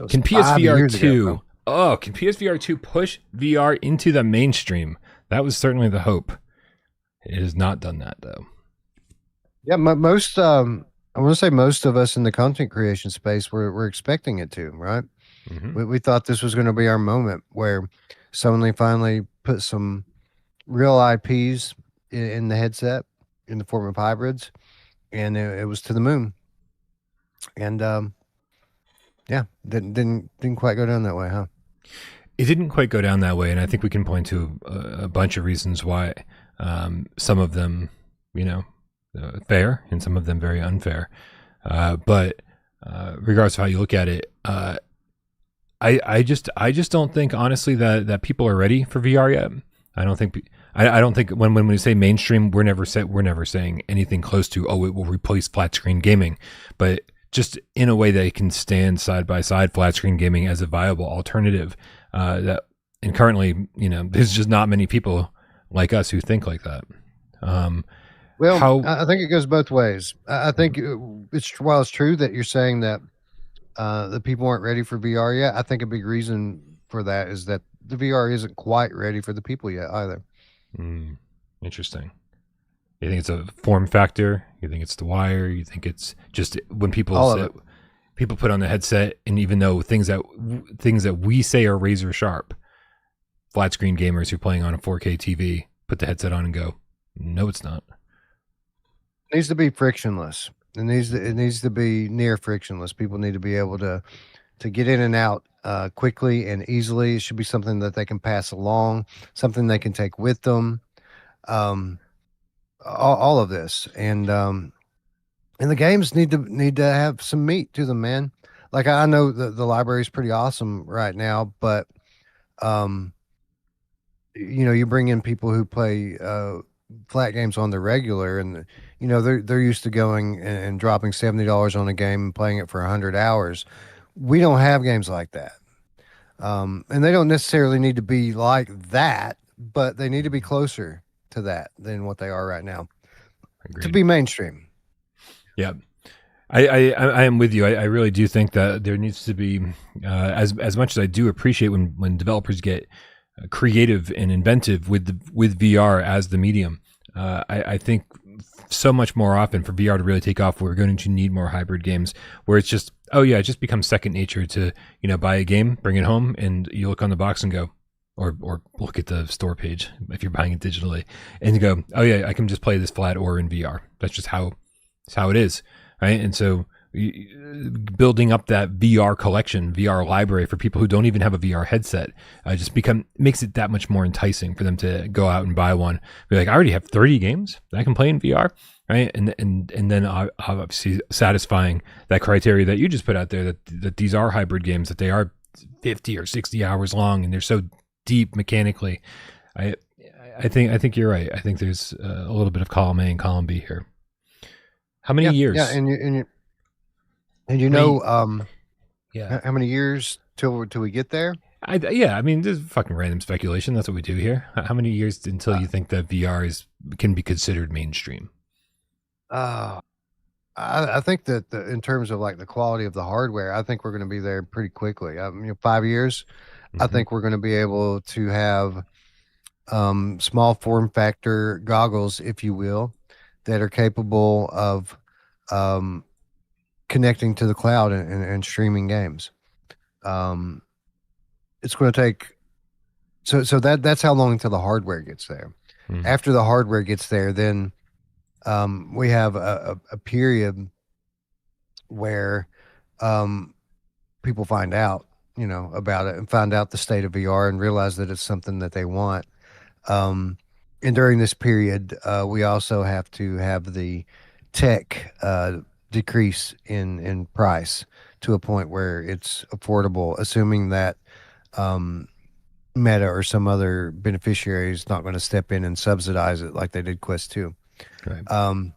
Can PSVR2 can PSVR2 push VR into the mainstream? That was certainly the hope. It has not done that though. Yeah, most I want to say most of us in the content creation space were expecting it to, right? Mm-hmm. We thought this was going to be our moment where Sony finally put some real IPs in the headset in the form of hybrids, and it was to the moon. And yeah, didn't quite go down that way, huh? It didn't quite go down that way, and I think we can point to a bunch of reasons why. Some of them, fair, and some of them very unfair. But regardless of how you look at it, I just don't think honestly that people are ready for VR yet. I don't think when we say mainstream, we're never saying anything close to it will replace flat screen gaming, but just in a way that it can stand side by side flat screen gaming as a viable alternative. And currently, there's just not many people like us who think like that. Well, I think it goes both ways. I think while it's true that you're saying that the people aren't ready for VR yet, I think a big reason for that is that the VR isn't quite ready for the people yet either. Interesting. You think it's a form factor? You think it's the wire? You think it's just when people put on the headset, and even though things that we say are razor sharp, flat screen gamers who are playing on a 4K TV put the headset on and go, no, it's not. It needs to be frictionless. It needs to be near frictionless. People need to be able to get in and out quickly and easily. It should be something that they can pass along, something they can take with them. All of this, and the games need to have some meat to them, man. Like I know the library is pretty awesome right now, but you bring in people who play flat games on the regular, and they're used to going and dropping $70 on a game and playing it for 100 hours. We don't have games like that, and they don't necessarily need to be like that, but they need to be closer to that than what they are right now. Agreed. To be mainstream. Yeah. I am with you. I really do think that there needs to be, as much as I do appreciate when developers get creative and inventive with VR as the medium. I think so much more often for VR to really take off, we're going to need more hybrid games where it's just, it just becomes second nature to, buy a game, bring it home, and you look on the box and go, or look at the store page if you're buying it digitally, and you go, I can just play this flat or in VR. That's just how it is, right? And so building up that VR collection, VR library for people who don't even have a VR headset, makes it that much more enticing for them to go out and buy one. Be like, I already have 30 games that I can play in VR, right? And then obviously satisfying that criteria that you just put out there, that these are hybrid games, that they are 50 or 60 hours long, and they're so deep mechanically. I think you're right. I think there's a little bit of column A and column B here. How many years? Yeah, and how many years till we get there? I mean, this is fucking random speculation. That's what we do here. How many years until you think that VR can be considered mainstream? I think that in terms of like the quality of the hardware, I think we're going to be there pretty quickly. 5 years. I think we're going to be able to have small form factor goggles, if you will, that are capable of connecting to the cloud and streaming games. It's going to take so that's how long until the hardware gets there. After the hardware gets there, then we have a period where people find out about it and find out the state of VR and realize that it's something that they want. And during this period, we also have to have the tech decrease in price to a point where it's affordable, assuming that Meta or some other beneficiary is not going to step in and subsidize it like they did Quest 2. Right.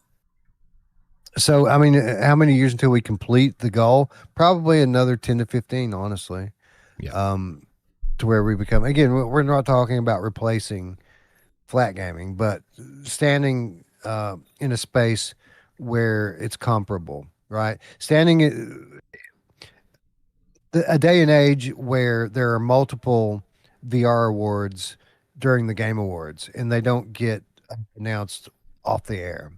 So, I mean, how many years until we complete the goal? Probably another 10 to 15, honestly. Yeah. To where we become, again, we're not talking about replacing flat gaming, but standing in a space where it's comparable, right? Standing a day and age where there are multiple VR awards during the Game Awards and they don't get announced off the air.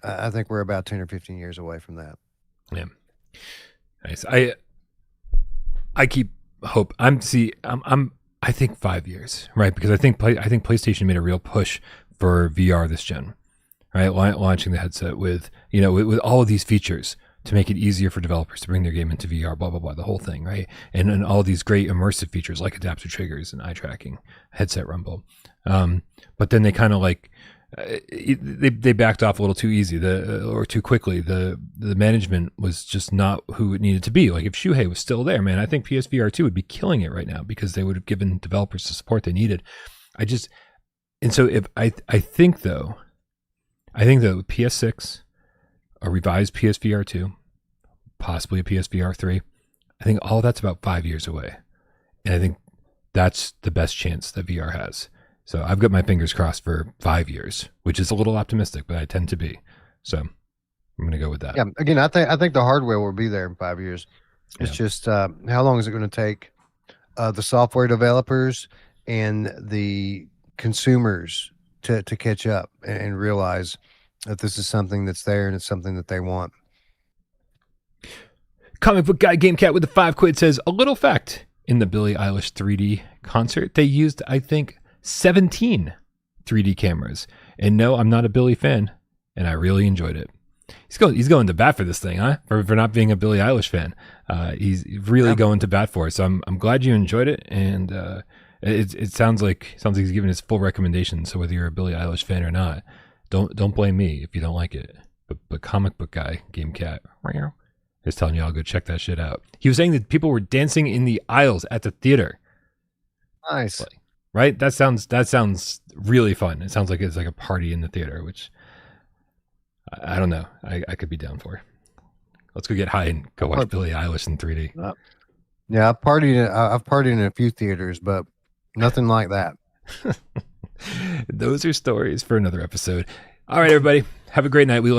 I think we're about 10 or 15 years away from that. Yeah. Nice. I keep hope. I think 5 years, right? Because I think PlayStation made a real push for VR this gen, right? Launching the headset with with all of these features to make it easier for developers to bring their game into VR, blah blah blah, the whole thing, right? And all these great immersive features like adaptive triggers and eye tracking, headset rumble. But then they kind of like they backed off a little too easy, or too quickly. The management was just not who it needed to be. Like if Shuhei was still there, man, I think PSVR2 would be killing it right now because they would have given developers the support they needed. So if I think though PS6, a revised PSVR2, possibly a PSVR3, I think all that's about 5 years away, and I think that's the best chance that VR has. So I've got my fingers crossed for 5 years, which is a little optimistic, but I tend to be. So I'm going to go with that. Yeah. Again, I think the hardware will be there in 5 years. It's just how long is it going to take the software developers and the consumers to catch up and realize that this is something that's there and it's something that they want. Comic book guy Game Cat with the 5 quid says, a little fact, in the Billie Eilish 3D concert, they used, I think, 17 3D cameras. And no, I'm not a Billie fan, and I really enjoyed it. He's going to bat for this thing, huh? For not being a Billie Eilish fan. He's really going to bat for it. So I'm glad you enjoyed it, and it sounds like he's giving his full recommendation. So whether you're a Billie Eilish fan or not, don't blame me if you don't like it. But comic book guy Game Cat is telling you all go check that shit out. He was saying that people were dancing in the aisles at the theater. Nice. Right? That sounds really fun. It sounds like it's like a party in the theater, which I don't know. I could be down for. Let's go get high and go watch Billie Eilish in 3D. Yeah, I've partied in a few theaters, but nothing like that. Those are stories for another episode. All right, everybody. Have a great night. We